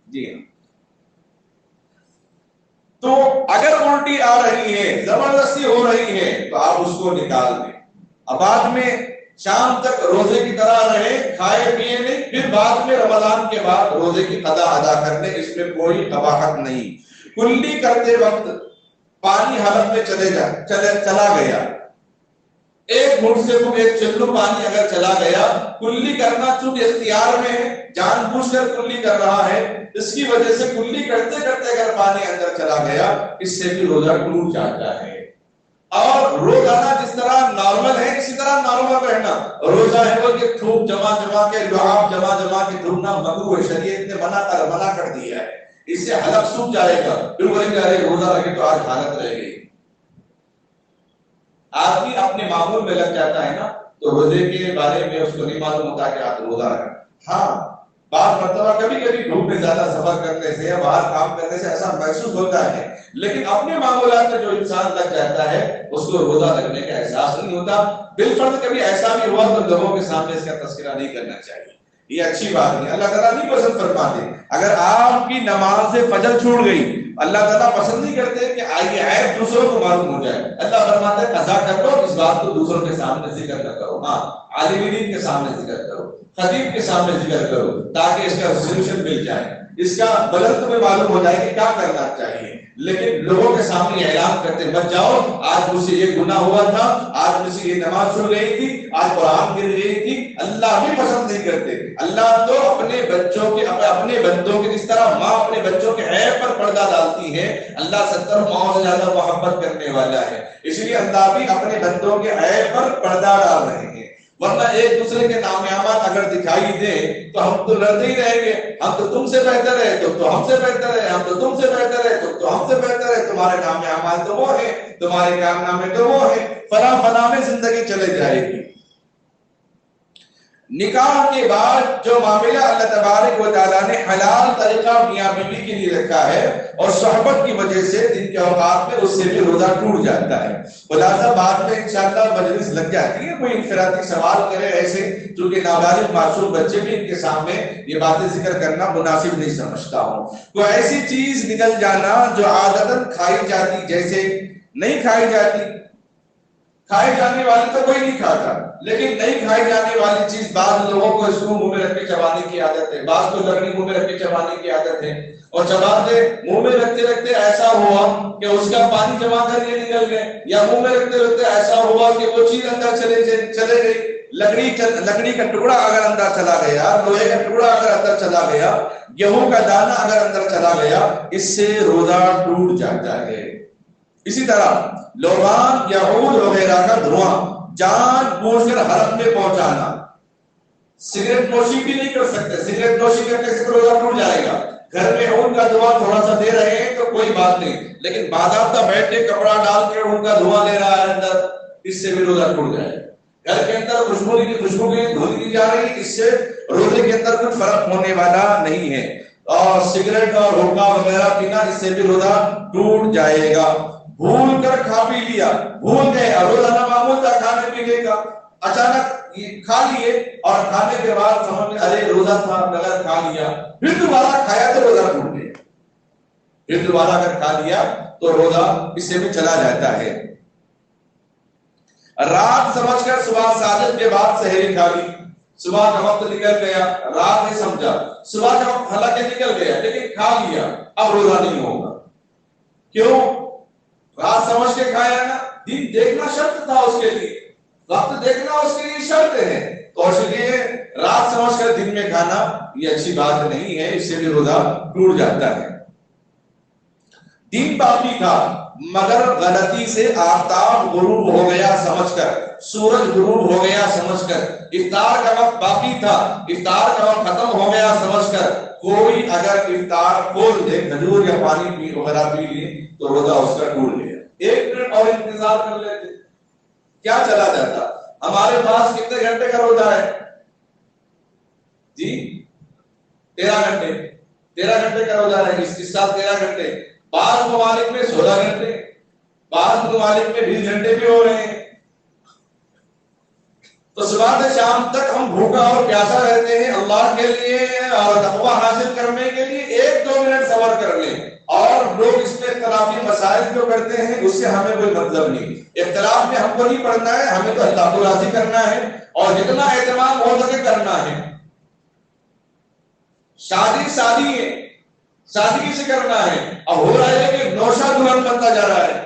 جی ہاں۔ تو اگر الٹی آ رہی ہے، زبردستی ہو رہی ہے تو آپ اس کو نکال دیں۔ اب بعد میں شام تک روزے کی طرح رہے، کھائے پیے نہیں، پھر بعد میں رمضان کے بعد روزے کی قضا ادا کرنے، اس میں کوئی قباحت نہیں۔ کلی کرتے وقت پانی حلق میں چلا گیا، ایک گھونٹ سے ایک چلو پانی اگر چلا گیا، کلی کرنا چونکہ اختیار میں ہے، جان بوجھ کر کلی کر رہا ہے، اس کی وجہ سے کلی کرتے کرتے اگر پانی اندر چلا گیا، اس سے بھی روزہ ٹوٹ جاتا ہے۔ اور روزانہ جس طرح نارمل ہے اسی طرح نارمل رہنا۔ روزہ ہے وہ کہ تھوک جمع کے، لعاب جمع کے تھوکنا مکروہ ہے، شریعت نے منع کر دیا ہے، اس سے حلق سوکھ جائے گا، پھر بولیں گے ارے روزہ رکھے تو آج حالت رہ گئی۔ آدمی اپنے معمول میں لگ جاتا ہے نا تو روزے کے بارے میں اس کو نہیں معلوم ہوتا کہ آج روزہ رکھا۔ ہاں بعض مرتبہ کبھی دھوپ میں زیادہ سفر کرنے سے یا باہر کام کرنے سے ایسا محسوس ہوتا ہے، لیکن اپنے معمولات میں جو انسان لگ جاتا ہے اس کو روزہ رکھنے کا احساس نہیں ہوتا۔ بالفرض کبھی ایسا بھی ہوا تو لوگوں کے سامنے اس کا تذکرہ نہیں کرنا چاہیے، یہ اچھی بات نہیں، اللہ تعالیٰ نہیں پسند فرماتے۔ اگر آپ کی نماز سے فجر چھوٹ گئی، اللہ تعالیٰ پسند نہیں کرتے کہ آئیے عیب دوسروں کو معلوم ہو جائے، اللہ فرماتا ہے قضا کر لو، اس بات کو دوسروں کے سامنے ذکر نہ کرو۔ ہاں عالم دین کے سامنے ذکر کرو، خطیب کے سامنے ذکر کرو، تاکہ اس کا سولوشن مل جائے، اس کا بدل تمہیں معلوم ہو جائے کہ کیا کرنا چاہیے۔ لیکن لوگوں کے سامنے اعلان کرتے مت جاؤ آج مجھ سے یہ گناہ ہوا تھا، آج مجھ سے یہ نماز چھوٹ گئی تھی، آج قرآن گر گئی تھی، اللہ بھی پسند نہیں کرتے۔ اللہ تو اپنے بندوں کے جس طرح ماں اپنے بچوں کے عیب پر پردہ ڈالتی ہے، اللہ 70 ماؤں سے زیادہ محبت کرنے والا ہے، اس لیے اللہ بھی اپنے بندوں کے عیب پر پردہ ڈال رہے ہیں۔ ورنہ ایک دوسرے کے نام اعمال اگر دکھائی دے تو ہم تو لڑتے ہی رہیں گے، ہم تو تم سے بہتر ہے تو ہم سے بہتر ہے، ہم تو تم سے بہتر ہے تو ہم سے بہتر ہے، تمہارے نام اعمال تو وہ ہے، تمہارے کارنامے تو وہ ہے، فلاں میں زندگی چلے جائے گی۔ نکاح کے بعد جو معاملہ اللہ تبارک و تعالیٰ نے حلال طریقہ میاں بیوی کے لیے رکھا ہے اور صحبت کی وجہ سے دن کے اوقات میں اس سے بھی روزہ ٹوٹ جاتا ہے۔ خلاصہ بعد میں انشاءاللہ مجلس لگ جاتی ہے، کوئی انفرادی سوال کرے ایسے، چونکہ نابالغ معصوم بچے بھی ان کے سامنے یہ باتیں ذکر کرنا مناسب نہیں سمجھتا ہوں۔ کوئی ایسی چیز نکل جانا جو عادتاً کھائی جاتی، جیسے نہیں کھائی جاتی، کھائی جانے والی تو کوئی نہیں کھاتا، لیکن نہیں کھائی جانے والی چیز بعض لوگوں کو اس کو منہ میں رکھ کے چبانے کی عادت ہے، بعض کو لکڑی منہ میں رکھ کے چبانے کی عادت ہے، اور چباتے منہ میں رکھتے رکھتے ایسا ہوا کہ اس کا پانی جما کر یہ نکل گئے، یا منہ میں رکھتے رکھتے ایسا ہوا کہ وہ چیز اندر چلے گئی۔ لکڑی کا ٹکڑا اگر اندر چلا گیا، لوہے کا ٹکڑا اگر اندر چلا گیا، گیہوں کا دانہ اگر اندر چلا گیا، اس سے روزہ ٹوٹ جاتا ہے۔ اسی طرح لوبان یا عود وغیرہ کا دھواں جان بوجھ کر حرم میں پہنچانا، سگریٹ نوشی بھی نہیں کر سکتے، سگریٹ نوشی کرنے سے روزہ ٹوٹ جائے گا۔ گھر میں عود کا دھواں تھوڑا سا دے رہے ہیں تو کوئی بات نہیں، لیکن باضابطہ بیٹھ کے کپڑا ڈال کے عود کا دھواں لے رہا ہے اندر، اس سے بھی روزہ ٹوٹ جائے گا۔ گھر کے اندر خوشبو کی دھوئی دی جا رہی، اس سے روزے کے اندر کچھ فرق ہونے والا نہیں ہے۔ اور سگریٹ اور ہوکا وغیرہ پینا، اس سے بھی روزہ ٹوٹ جائے گا۔ بھول کر کھا پی لیا، بھول گئے، اور روزہ نہ معمول تھا کھانے پینے کا، اچانک کھا لیے اور کھانے کے بعد سمجھ میں ارے روزہ تھا بغیر کھا لیا، پھر دوبارہ کھایا تو روزہ ٹوٹ گیا۔ پھر دوبارہ اگر کھا لیا تو روزہ اس سے بھی چلا جاتا ہے۔ رات سمجھ کر صبح صادق کے بعد سحری کھا لی، صبح کا وقت نکل گیا، رات نہیں سمجھا، صبح کا وقت حالانکہ نکل گیا لیکن کھا لیا، اب روزہ نہیں ہوگا۔ کیوں؟ رات سمجھ کے کھایا نا، دن دیکھنا شرط تھا اس کے لیے، وقت دیکھنا اس کے لیے شرط ہے، تو اس لیے رات سمجھ کر دن میں کھانا یہ اچھی بات نہیں ہے، اس سے بھی روزہ ٹوٹ جاتا ہے۔ دن باقی تھا مگر غلطی سے آفتاب غروب ہو گیا سمجھ کر، سورج غروب ہو گیا سمجھ کر، افطار کا وقت باقی تھا، افطار کا وقت ختم ہو گیا سمجھ کر، کوئی اگر افطار کھول دے، کھجور یا پانی پی وغیرہ پی لے تو روزہ اس کا ٹوٹ گیا۔ ایک منٹ اور انتظار کر لیتے کیا چلا جاتا؟ ہمارے پاس کتنے گھنٹے کا روزہ ہے جی؟ 13 گھنٹے، 13 گھنٹے کا روزہ ہے، اس سال 13 گھنٹے، بعض ممالک میں 16 گھنٹے، بعض ممالک میں 20 گھنٹے بھی ہو رہے ہیں۔ تو صبح سے شام تک ہم بھوکا اور پیاسا رہتے ہیں، اللہ کے لیے اور تقویٰ حاصل کرنے کے لیے 1-2 منٹ صبر کر لیں۔ اور لوگ اس میں اختلافی مسائل جو کرتے ہیں اس سے ہمیں کوئی مطلب نہیں، اختلاف میں ہم کو نہیں پڑھنا ہے، ہمیں تو اللہ کو راضی کرنا ہے اور جتنا اہتمام ہو سکے کرنا ہے۔ شادی ہے، سادگی سے کرنا ہے، اب ہو رہا ہے کہ نوشا دلہن بنتا جا رہا ہے،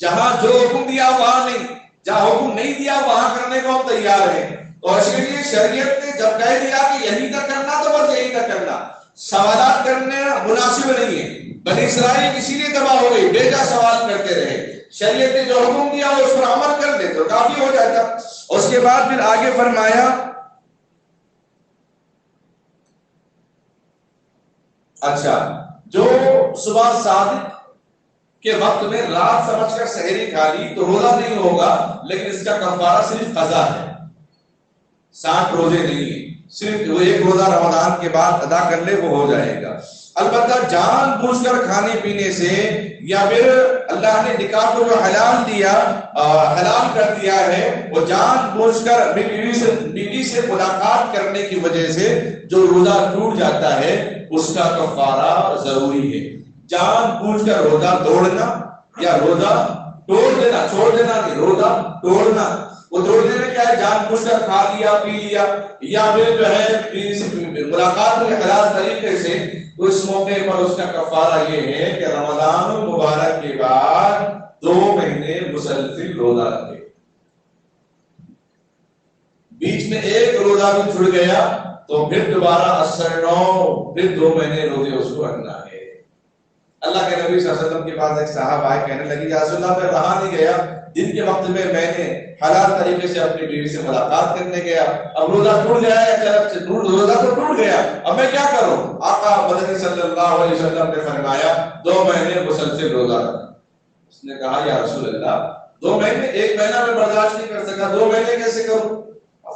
جہاں جو حکم دیا وہاں نہیں، جہاں حکم نہیں دیا وہاں کرنے کو ہم تیار ہیں۔ اور اس کے لیے شریعت نے جب کہہ دیا کہ یہی تک کرنا تو بس یہی تک کرنا، سوالات کرنے مناسب نہیں ہے۔ بنی اسرائیل اسی لیے تباہ ہو گئی، بیجا سوال کرتے رہے، شریعت نے جو حکم دیا اس پر عمل کر دے تو کافی ہو جاتا۔ اس کے بعد پھر آگے فرمایا اچھا جو صبح صادق کے وقت میں رات سمجھ کر سحری کھا لی تو روزہ نہیں ہوگا، لیکن اس کا کفارہ صرف قضا ہے، 60 روزے نہیں ہیں، صرف وہ ایک روزہ رمضان کے بعد ادا کر لے وہ ہو جائے گا۔ البتہ جان بوجھ کر کھانے پینے سے یا پھر اللہ نے نکاح کو جو حلال دیا حلال کر دیا ہے وہ جان بوجھ کر بیوی سے ملاقات کرنے کی وجہ سے جو روزہ ٹوٹ جاتا ہے اس کا کفارہ ضروری ہے۔ جان بوجھ کر روزہ توڑنا یا روزہ توڑ دینا، چھوڑ دینا نہیں، روزہ توڑنا، وہ توڑنے میں کیا ہے؟ جان بوجھ کر کھا لیا پی لیا یا پھر جو ہے ملاقات میں حلال طریقے سے، تو اس موقع پر اس کا کفارہ یہ ہے کہ رمضان المبارک کے بعد 2 مہینے مسلسل روزہ رکھے، بیچ میں ایک روزہ بھی چھوڑ گیا تو پھر دوبارہ 89 پھر 2 مہینے روزے اس کو رکھنا ہے۔ اللہ کے نبی صلی اللہ علیہ وسلم کے پاس ایک صحابہ آئے، کہنے لگی یا رسول اللہ میں رہا نہیں گیا، دن کے وقت میں نے حلال طریقے سے اپنی بیوی سے ملاقات کرنے گیا، اب روزہ ٹوٹ گیا ہے، روزہ تو ٹوٹ گیا، اب میں کیا کروں؟ آقا مدنی صلی اللہ علیہ وسلم نے فرمایا 2 مہینے مسلسل روزہ رکھنا۔ اس نے کہا یا رسول اللہ 2 مہینے، 1 مہینہ میں برداشت نہیں کر سکا، 2 مہینے کیسے کروں؟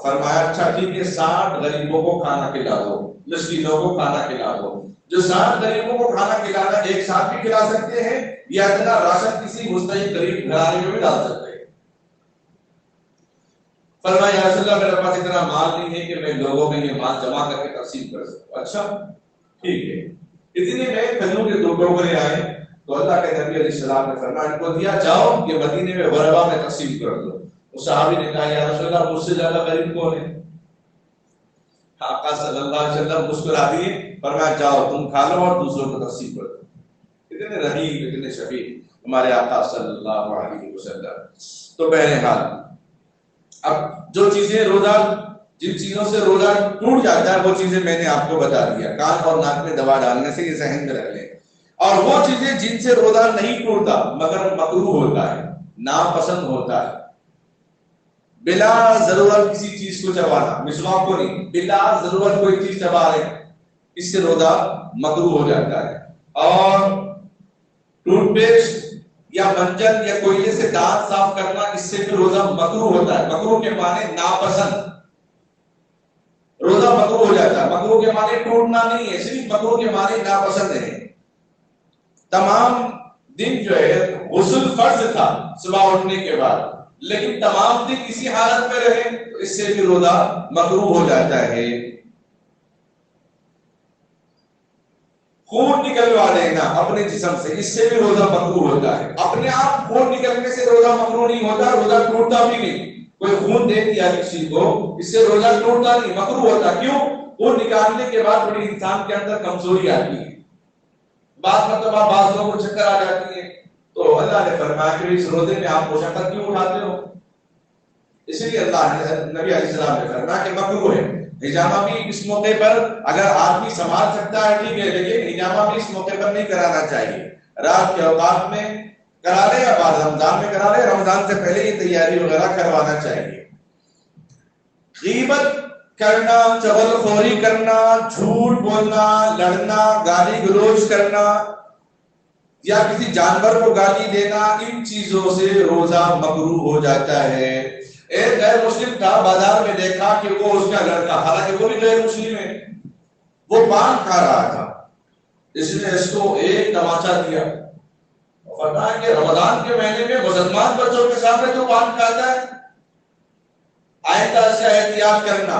فرمایا اچھا ٹھیک ہے، 60 غریبوں کو کھانا کھلا دو، مسکینوں کو کھانا کھلا دو۔ جو 60 غریبوں کو کھانا کھلانا ایک ساتھ بھی کھلا سکتے ہیں یا اتنا راشن کسی مستحق غریب گھرانے میں بھی ڈال سکتے ہیں۔ فرمایا یا رسول اللہ میرے پاس اتنا مال نہیں ہے کہ میں لوگوں میں یہ مال جمع کر کے تقسیم کر سکوں۔ اچھا ٹھیک ہے، اتنے میں کھجور کے 2 ٹوکرے آئے تو اللہ کے نبی علیہ السلام نے فرمایا ان کو دیا جاؤ یہ مدینے میں غربا میں تقسیم کر دو۔ اس صحابی نے کہا یا رسول اللہ مجھ سے زیادہ غریب کون ہے؟ آقا صلی اللہ علیہ وسلم مسکرا دیے، فرمایا جاؤ تم کھا لو اور دوسروں کو تقسیم کر دو۔ اتنے رحیم اتنے شفیق ہمارے آقا صلی اللہ علیہ وسلم۔ تو بہرحال اب جو چیزیں روزہ، جن چیزوں سے روزہ ٹوٹ جاتا ہے وہ چیزیں میں نے آپ کو بتا دیا، کان اور ناک میں دوا ڈالنے سے، یہ ذہن میں رکھ لیں۔ اور وہ چیزیں جن سے روزہ نہیں ٹوٹتا مگر مکروہ ہوتا ہے، ناپسند ہوتا ہے، بلا ضرورت کسی چیز کو چبانا، مسواک کو نہیں، بلا ضرورت کوئی چیز چبا رہے اس سے روزہ مکروہ ہو جاتا ہے۔ اور ٹوتھ پیسٹ یا منجن یا کوئلے سے دانت صاف کرنا اس سے بھی روزہ مکروہ ہوتا ہے، مکروہ کے معنی ناپسند، روزہ مکروہ ہو جاتا ہے. مکروہ کے معنی ٹوٹنا نہیں ہے، صرف مکروہ کے معنی ناپسند ہے. تمام دن جو ہے غسل فرض تھا صبح اٹھنے کے بعد، لیکن تمام دن اسی حالت میں رہے تو اس سے بھی روزہ مکروہ ہو جاتا ہے. خون نکلوا لینا اپنے جسم سے، اس سے بھی روزہ مکروہ ہوتا ہے. اپنے آپ خون نکلنے سے روزہ مکروہ نہیں ہوتا، روزہ ٹوٹتا بھی نہیں. کوئی خون دے دیا کسی کو، اس سے روزہ ٹوٹتا نہیں، مکروہ ہوتا. کیوں؟ خون نکالنے کے بعد تھوڑی انسان کے اندر کمزوری آتی ہے، بعض مرتبہ بعض لوگوں کو چکر آ جاتی ہے، تو اللہ نے فرمایا کہ اس روزے میں آپ مشقت کیوں اٹھاتے ہو؟ اس لیے اللہ نے نبی علیہ السلام نے فرمایا کہ مکروہ ہے. حجامہ بھی اس موقع پر اگر آدمی سنبھال سکتا ہے ٹھیک ہے، لیکن حجامہ بھی اس موقع پر نہیں کرانا چاہیے. رات کے اوقات میں کرا لے یا بعد رمضان میں کرا لے، رمضان سے پہلے یہ تیاری وغیرہ کروانا چاہیے. غیبت کرنا، چغل خوری کرنا، جھوٹ بولنا، لڑنا، گالی گلوچ کرنا یا کسی جانور کو گالی دینا، ان چیزوں سے روزہ مکروہ ہو جاتا ہے. ایک غیر مسلم تھا، بازار میں دیکھا کہ وہ اس کا لڑکا، حالانکہ وہ بھی غیر مسلم ہے، وہ پان کھا رہا تھا. اس نے اس کو ایک تماچا دیا، فرمایا کہ رمضان کے مہینے میں مسلمان بچوں کے سامنے جو پان کھاتا ہے آئندہ سے احتیاط کرنا.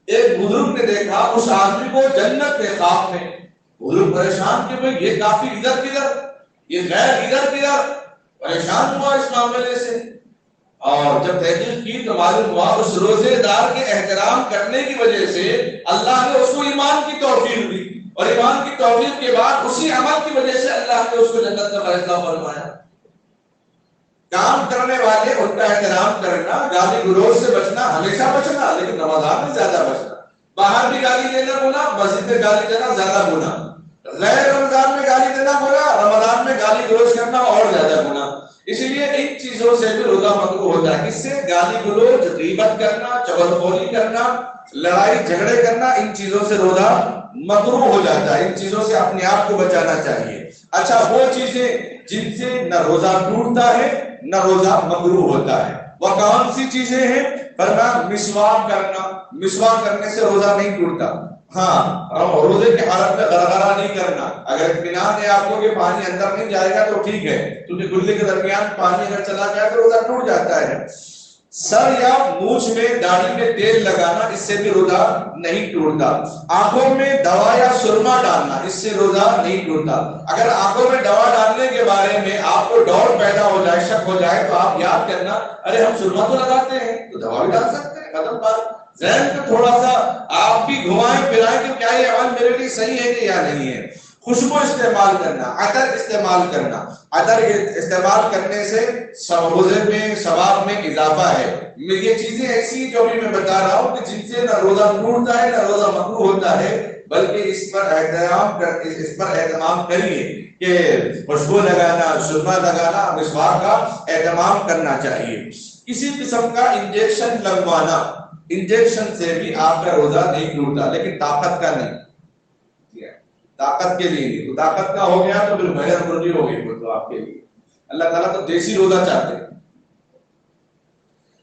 ایک بزرگ نے دیکھا اس آدمی کو جنت کے خواب میں، بزرگ پریشان کہ بھئی یہ کافی ادھر کدھر، یہ غیر ادھر کدھر، پریشان ہوا اس معاملے سے. اور جب تحقیق کی تو معلوم ہوا اس روزے دار کے احترام کرنے کی وجہ سے اللہ نے اس کو ایمان کی توفیق دی، اور ایمان کی توفیق کے بعد اسی عمل کی وجہ سے اللہ نے اس کو جنت کا فیصلہ فرمایا. کام کرنے والے ان کا احترام کرنا، گالی گلوچ سے بچنا، ہمیشہ بچنا، لیکن رمضان میں زیادہ بچنا. باہر بھی گالی دینا گناہ، مسجد میں گالی دینا زیادہ گناہ. غیر رمضان میں گالی دینا گناہ، رمضان میں گالی گلوچ کرنا اور زیادہ گناہ. اسی لیے ان چیزوں سے بھی روزہ مکروہ ہوتا ہے. اس سے گالی گلوچ، غیبت کرنا، چغلخوری کرنا، لڑائی جھگڑے کرنا، ان چیزوں سے روزہ مکروہ ہو جاتا ہے. ان چیزوں سے اپنے آپ کو بچانا چاہیے. اچھا، وہ چیزیں جن سے نہ روزہ ٹوٹتا ہے نہ روزہ مکروہ ہوتا ہے، وہ کون سی چیزیں ہیں؟ فرمایا مسواک کرنا. مسواک کرنے سے روزہ نہیں ٹوٹتا. ہاں، روزے کی حالت میں غرغرہ نہیں کرنا. اگر اطمینان ہے آپ کو کہ پانی اندر نہیں جائے گا تو ٹھیک ہے، کیونکہ گلے کے درمیان پانی اگر چلا جائے تو روزہ ٹوٹ جاتا ہے. سر یا مونچھ میں، داڑھی میں تیل لگانا، اس سے بھی روزہ نہیں ٹوٹتا. آنکھوں میں دوا یا سرما ڈالنا، اس سے روزہ نہیں ٹوٹتا. اگر آنکھوں میں دوا ڈالنے کے بارے میں آپ کو ڈاؤٹ پیدا ہو جائے، شک ہو جائے، تو آپ یاد کرنا ارے ہم سرما تو لگاتے ہیں تو دوا بھی ڈال سکتے ہیں، ختم بات. ذہن کو تھوڑا سا آپ بھی گھمائیں پھرائیں کہ کیا یہ عمل میرے لیے صحیح ہے کہ یا نہیں ہے. خوشبو استعمال کرنا، عطر استعمال کرنا، عطر استعمال کرنے سے روزے میں ثواب میں اضافہ ہے. یہ چیزیں ایسی جو بھی میں بتا رہا ہوں کہ جن سے نہ روزہ ٹوٹتا ہے نہ روزہ مکروہ ہوتا ہے، بلکہ اس پر اہتمام کریے کہ خوشبو لگانا، سرما لگانا، مسواک کا اہتمام کرنا چاہیے. کسی قسم کا انجیکشن لگوانا، انجیکشن سے بھی آپ کا روزہ نہیں ٹوٹتا، لیکن طاقت کا نہیں. طاقت کے لیے نہیں، تو طاقت کا ہو گیا تو پھر غیر مرضی ہو گئی. وہ تو آپ کے لیے اللہ تعالیٰ تو دیسی روزہ چاہتے ہیں.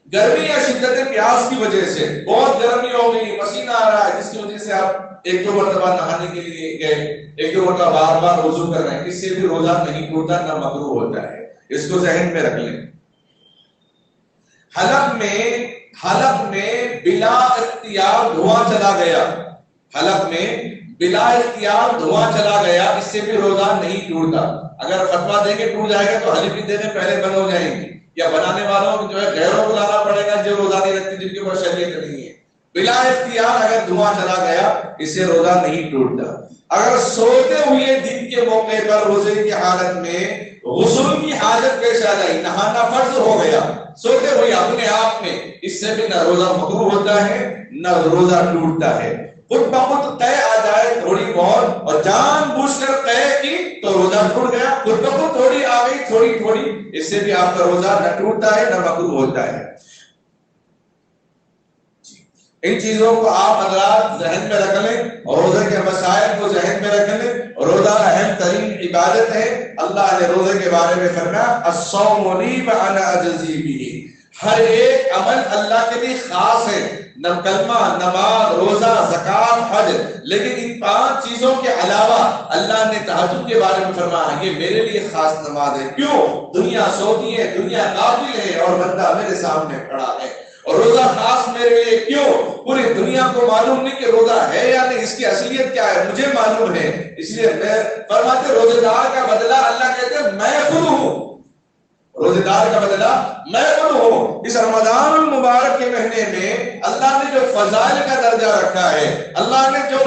گرمی یا شدت پیاس کی وجہ سے بہت گرمی ہو گئی، پسینہ آ رہا ہے، جس کی وجہ سے آپ ایک دو مرتبہ نہانے کے لیے گئے، ایک دو مرتبہ بار بار وضو کر رہے ہیں، اس سے بھی روزہ نہیں ٹوٹتا نہ مکروہ ہوتا ہے. اس کو ذہن میں رکھ لیں. حلق میں بلا اختیار دھواں چلا گیا، حلق میں بلا اختیار دھواں چلا گیا، اس سے بھی روزہ نہیں ٹوٹتا. اگر فتویٰ دیں گے ٹوٹ جائے گا تو حلق بھی دینے پہلے بند ہو جائیں گے، یا بنانے والوں کو جو ہے غیروں کو لانا پڑے گا جو روزہ نہیں رکھتے، جن کے اوپر شریعت نہیں ہے. بلا اختیار اگر دھواں چلا گیا اس سے روزہ نہیں ٹوٹتا. اگر سوتے ہوئے دن کے موقع پر روزے کی حالت میں غسل کی حاجت پیش آ جائے، نہانا فرض ہو گیا سوتے ہوئے اپنے آپ میں، اس سے بھی نہ روزہ مکروہ ہوتا ہے نہ روزہ ٹوٹتا ہے. خود بخود قے آ جائے تھوڑی بہت اور جان بوجھ کر قے کی تو روزہ ٹوٹ گیا. خود بخود تھوڑی آ گئی تھوڑی تھوڑی، اس سے بھی آپ کا روزہ نہ ٹوٹتا ہے نہ مکروہ ہوتا ہے. ان چیزوں کو آپ حضرات ذہن میں رکھ لیں اور روزے کے مسائل کو ذہن میں رکھ لیں. روزہ اہم ترین عبادت ہے. اللہ نے روزے کے بارے میں فرمایا الصوم لی وانا اجزی بہ، ہر ایک عمل اللہ کے لیے خاص ہے، کلمہ، نماز، روزہ، زکات، حج، لیکن ان 5 چیزوں کے علاوہ اللہ نے تہجد کے بارے میں فرمایا یہ میرے لیے خاص نماز ہے۔ کیوں؟ دنیا سوتی ہے، دنیا غافل ہے اور بندہ میرے سامنے کھڑا ہے۔ اور روزہ خاص میرے لیے کیوں؟ پوری دنیا کو معلوم نہیں کہ روزہ ہے یا نہیں، اس کی اصلیت کیا ہے، مجھے معلوم ہے، اس لیے میں فرماتے روزے دار کا بدلہ اللہ کہتے ہیں میں خود ہوں، روزے دار کا بدلہ میں خود ہوں۔ اس رمضان المبارک کے مہینے میں اللہ نے جو فضائل کا درجہ رکھا ہے، اللہ نے جو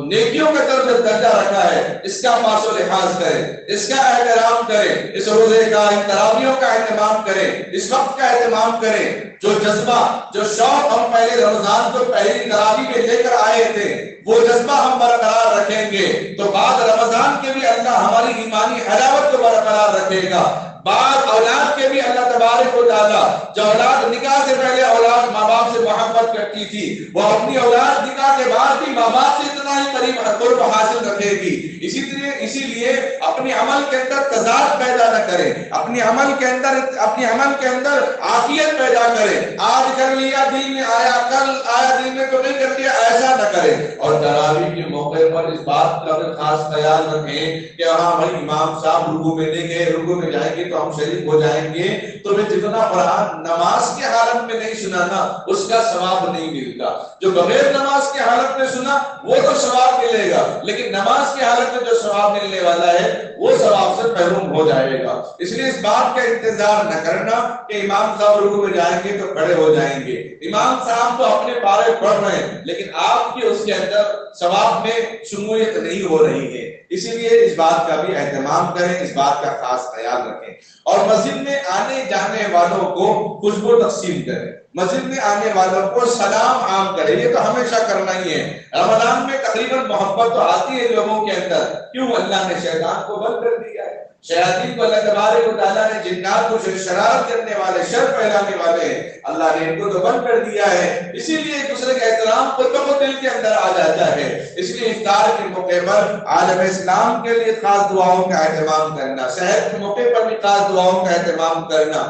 نیکیوں کا درجہ رکھا ہے، اس کا پاس و لحاظ کرے، اس کا احترام کرے، اس روزے کا، ان تراویحوں کا اہتمام کرے، اس وقت کا اہتمام کرے۔ جو جذبہ، جو شوق ہم پہلے رمضان کو پہلی تراویح میں لے کر آئے تھے، وہ جذبہ ہم برقرار رکھیں گے تو بعد رمضان کے بھی اللہ ہماری ایمانی حلاوت کو برقرار رکھے گا۔ بعد اولاد کے بھی اللہ تبارک و تعالیٰ، جو اولاد نکاح سے پہلے اولاد ماں باپ سے محبت کرتی تھی، وہ اپنی اولاد نکاح کے بعد بھی ماں باپ سے اتنا ہی قریب قرب حاصل رکھے گی۔ اسی لیے اپنے عمل کے اندر تضاد پیدا نہ کرے، اپنے عمل کے اندر عافیت پیدا کرے۔ آج کر لیا دین میں آیا، کل آیا دین میں تو نہیں کر لیا، ایسا نہ کرے۔ اور تراویح کے موقع پر اس بات کا بھی خاص خیال رکھیں کہ ہاں بھائی امام صاحب رکوع میں نہیں گئے، رکوع میں جائیں گے تو ہم شریک ہو جائیں گے، تو میں جتنا قرآن نماز کے حالت میں نہیں سنا نا اس کا ثواب نہیں ملتا۔ جو بغیر نماز کے حالت میں سنا وہ تو ثواب ملے گا، لیکن نماز کے حالت میں جو ثواب ملنے والا ہے وہ ثواب سے محروم ہو جائے گا۔ اس لیے اس بات کا انتظار نہ کرنا کہ امام صاحب رکوع میں جائیں گے تو کھڑے ہو جائیں گے۔ امام صاحب تو اپنے پارے پڑھ رہے ہیں لیکن آپ کی اس کے اندر ثواب میں شمولیت نہیں ہو رہی ہے، اسی لیے اس بات کا بھی اہتمام کریں، اس بات کا خاص خیال رکھیں۔ اور مسجد میں آنے جانے والوں کو خوشبو تقسیم کریں، مسجد میں آنے والوں کو سلام عام کریں، یہ تو ہمیشہ کرنا ہی ہے۔ رمضان میں تقریباً محبت تو آتی ہے لوگوں کے اندر، کیوں؟ اللہ نے شیطان کو بند کر دیا ہے، شیاطین کو اللہ تبارک و تعالیٰ نے، جنات کو جو شرارت کرنے والے، شر پھیلانے والے ہیں، اللہ نے ان کو تو بند کر دیا ہے۔ اسی لیے ایک دوسرے کا احترام کو دل کے اندر آ جاتا ہے۔ اس لیے افطار کے موقع پر عالم اسلام کے لیے خاص دعاؤں کا اہتمام کرنا، سحر کے موقع پر بھی خاص دعاؤں کا اہتمام کرنا،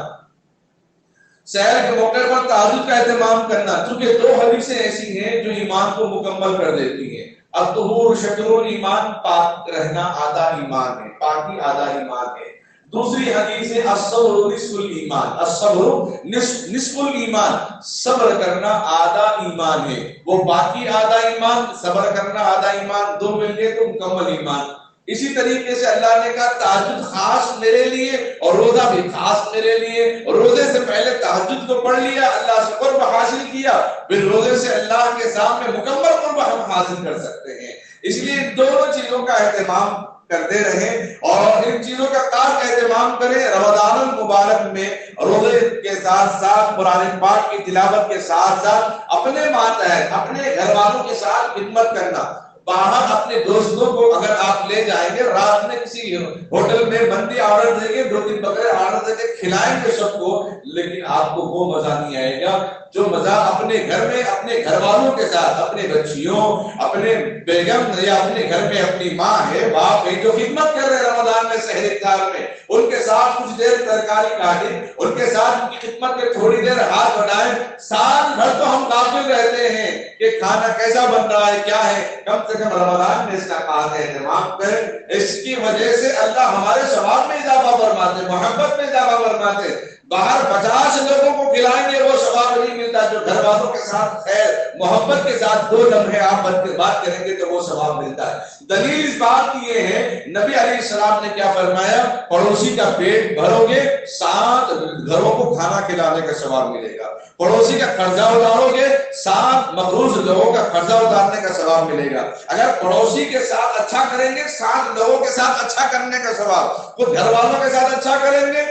سحر کے موقع پر تہجد کا اہتمام کرنا، چونکہ 2 حدیثیں ایسی ہیں جو ایمان کو مکمل کر دیتی ہیں۔ الطہور شطر الایمان، پاک رہنا آدھا ایمان ہے، پاکی آدھا ایمان ہے۔ دوسری حدیث ہے الصبر نصف الایمان، الصبر نصف الایمان، صبر کرنا آدھا ایمان ہے۔ وہ باقی آدھا ایمان، صبر کرنا آدھا ایمان، 2 مل گئے تو مکمل ایمان۔ اسی طریقے سے اللہ نے کہا تہجد خاص میرے لیے اور روزہ بھی خاص میرے لیے، اور روزے سے پہلے تہجد کو پڑھ لیا، اللہ سے قرب حاصل کیا، پھر روزے سے اللہ کے سامنے مکمل قرب ہم حاصل کر سکتے ہیں۔ اس لیے ان دونوں چیزوں کا اہتمام کرتے رہیں اور ان چیزوں کا خاص اہتمام کریں۔ رمضان المبارک میں روزے کے ساتھ ساتھ قرآن پاک کی تلاوت کے ساتھ ساتھ اپنے ماتحت، اپنے گھر والوں کے ساتھ خدمت کرنا۔ باہر اپنے دوستوں کو اگر آپ لے جائیں گے، رات میں کسی ہوٹل میں بندی آرڈر دیں گے، 2-3 بکرے آرڈر دے کے کھلائیں گے سب کو، لیکن آپ کو وہ مزہ نہیں آئے گا جو مزہ اپنے گھر میں اپنے گھر والوں کے ساتھ، اپنے بچیوں، اپنے بیگم یا اپنے گھر میں اپنی ماں ہے، باپ ہے، جو خدمت کر رہے ہیں رمضان میں، سحر افطار میں، ان کے ساتھ کچھ دیر ترکاری کاٹیں، ان کے ساتھ ان کی خدمت میں تھوڑی دیر ہاتھ بٹائیں۔ سال بھر تو ہم غافل رہتے ہیں کہ کھانا کیسا بن رہا ہے، کیا ہے، کم سے کم رمضان میں اس کا خاص اہتمام کریں۔ اس کی وجہ سے اللہ ہمارے ثواب میں اضافہ فرماتے، محبت میں اضافہ فرماتے۔ باہر 50 لوگوں کو کھلائیں گے وہ ثواب نہیں ملتا، جو گھر والوں کے ساتھ خیر محبت کے ساتھ 2 لمحے آپ بات کریں گے تو وہ ثواب ملتا ہے۔ دلیل اس بات کی یہ ہے، نبی علیہ السلام نے کیا فرمایا، پڑوسی کا پیٹ بھرو گے 7 گھروں کو کھانا کھلانے کا ثواب ملے گا، پڑوسی کا قرضہ اتارو گے 7 مقروض لوگوں کا قرضہ اتارنے کا ثواب ملے گا۔ اگر پڑوسی کے ساتھ اچھا کریں گے 7 لوگوں کے ساتھ اچھا کرنے کا ثواب، خود گھر والوں کے ساتھ اچھا کریں گے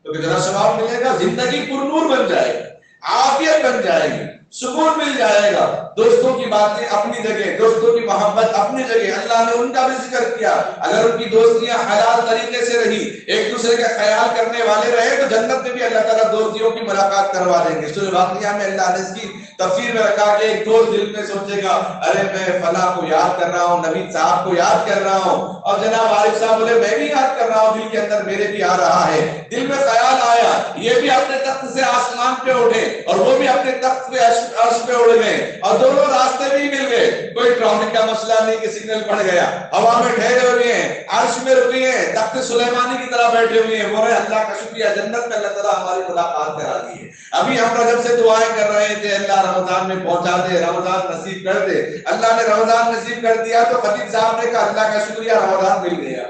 تو کتنا ثواب ملے گا، زندگی پرنور بن جائے گی، عافیت بن جائے گی۔ سکون مل جائے گا. دوستوں کی باتیں اپنی جگہ, دوستوں کی محبت اپنی جگہ, اللہ نے ان کا بھی ذکر کیا. اگر ان کی دوستیاں حلال طریقے سے رہی, ایک دوسرے کا خیال کرنے والے رہے, تو جنت میں بھی اللہ تعالیٰ دوستیوں کی ملاقات کروا دیں گے. سورہ واقعہ میں اللہ نے اس کی تفسیر میں رکھا کہ ایک دوست دل میں سوچے گا, ارے میں فلاں کو یاد کر رہا ہوں, نبی صاحب کو یاد کر رہا ہوں, اور جناب عارف صاحب بولے میں بھی یاد کر رہا ہوں, دل کے اندر میرے بھی آ رہا ہے. دل میں خیال آیا یہ بھی اپنے تخت سے آسمان پہ اٹھے اور وہ بھی اپنے تخت پہ عرش پہ اڑ گئے, اور دونوں راستے بھی مل گئے. کوئی ٹریفک کا مسئلہ نہیں کہ سگنل پڑ گیا, ہوا میں ٹھہرے ہوئے ہیں, عرش میں رکے ہیں, تخت سلیمانی کی طرح بیٹھے ہوئے ہیں. بولے اللہ کا شکریہ, جنت میں اللہ تعالیٰ ہماری ملاقات کرا دی ہے. ابھی ہم رجب سے دعائیں کر رہے تھے, اللہ رمضان میں پہنچا دے, رمضان نصیب کر دے. اللہ نے رمضان نصیب کر دیا تو خطیب صاحب نے کہا اللہ کا شکریہ, رمضان مل گیا.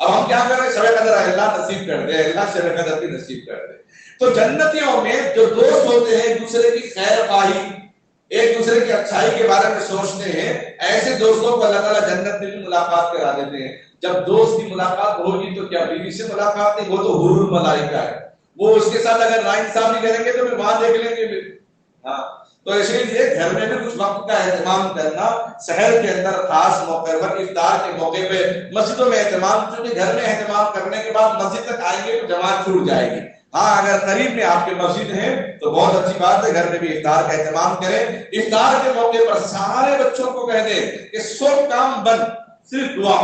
اب ہم کیا کر رہے ہیں, شب قدر اللہ نصیب کر دے, اللہ شب قدر بھی نصیب کر دے. تو جنتیوں میں جو دوست ہوتے ہیں ایک دوسرے کی خیر خواہی, ایک دوسرے کی اچھائی کے بارے میں سوچتے ہیں, ایسے دوستوں کو اللہ تعالیٰ جنت میں بھی ملاقات کرا دیتے ہیں. جب دوست کی ملاقات ہوگی تو کیا بیوی سے ملاقات نہیں, وہ تو حور الملائکہ ہے, وہ اس کے ساتھ اگر ناانصافی کریں گے تو پھر وہاں دیکھ لیں گے. ہاں, تو اسی لیے گھر میں بھی کچھ وقت کا اہتمام کرنا, سحر کے اندر خاص موقع پر, افطار کے موقع پہ مسجدوں میں اہتمام, کیونکہ گھر میں اہتمام کرنے کے بعد مسجد تک آئیں گے تو جماعت چھوٹ جائے گی. ہاں اگر قریب میں آپ کے مسجد ہیں تو بہت اچھی بات ہے, گھر میں بھی افطار کا اہتمام کریں. افطار کے موقع پر سارے بچوں کو کہہ دیں کہ سب کام بند, صرف دعا.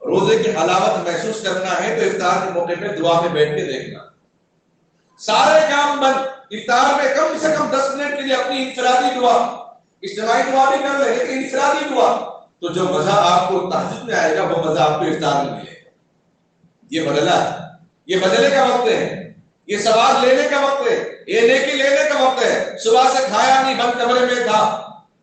روزے کی حلاوت محسوس کرنا ہے تو افطار کے موقع پہ دعا میں بیٹھ کے دیکھنا. سارے کام بند, افطار میں کم سے کم 10 منٹ کے لیے اپنی انفرادی دعا, اجتماعی دعا بھی کر لیں لیکن انفرادی دعا, تو جو مزہ آپ کو تہجد میں آئے گا وہ مزہ آپ کو افطار میں ملے گا. یہ بدلا ہے, یہ بدلے کا وقت ہے, یہ ثواب لینے کا وقت ہے, یہ نیکی لینے کا وقت ہے. صبح سے کھایا نہیں, بند کمرے میں تھا,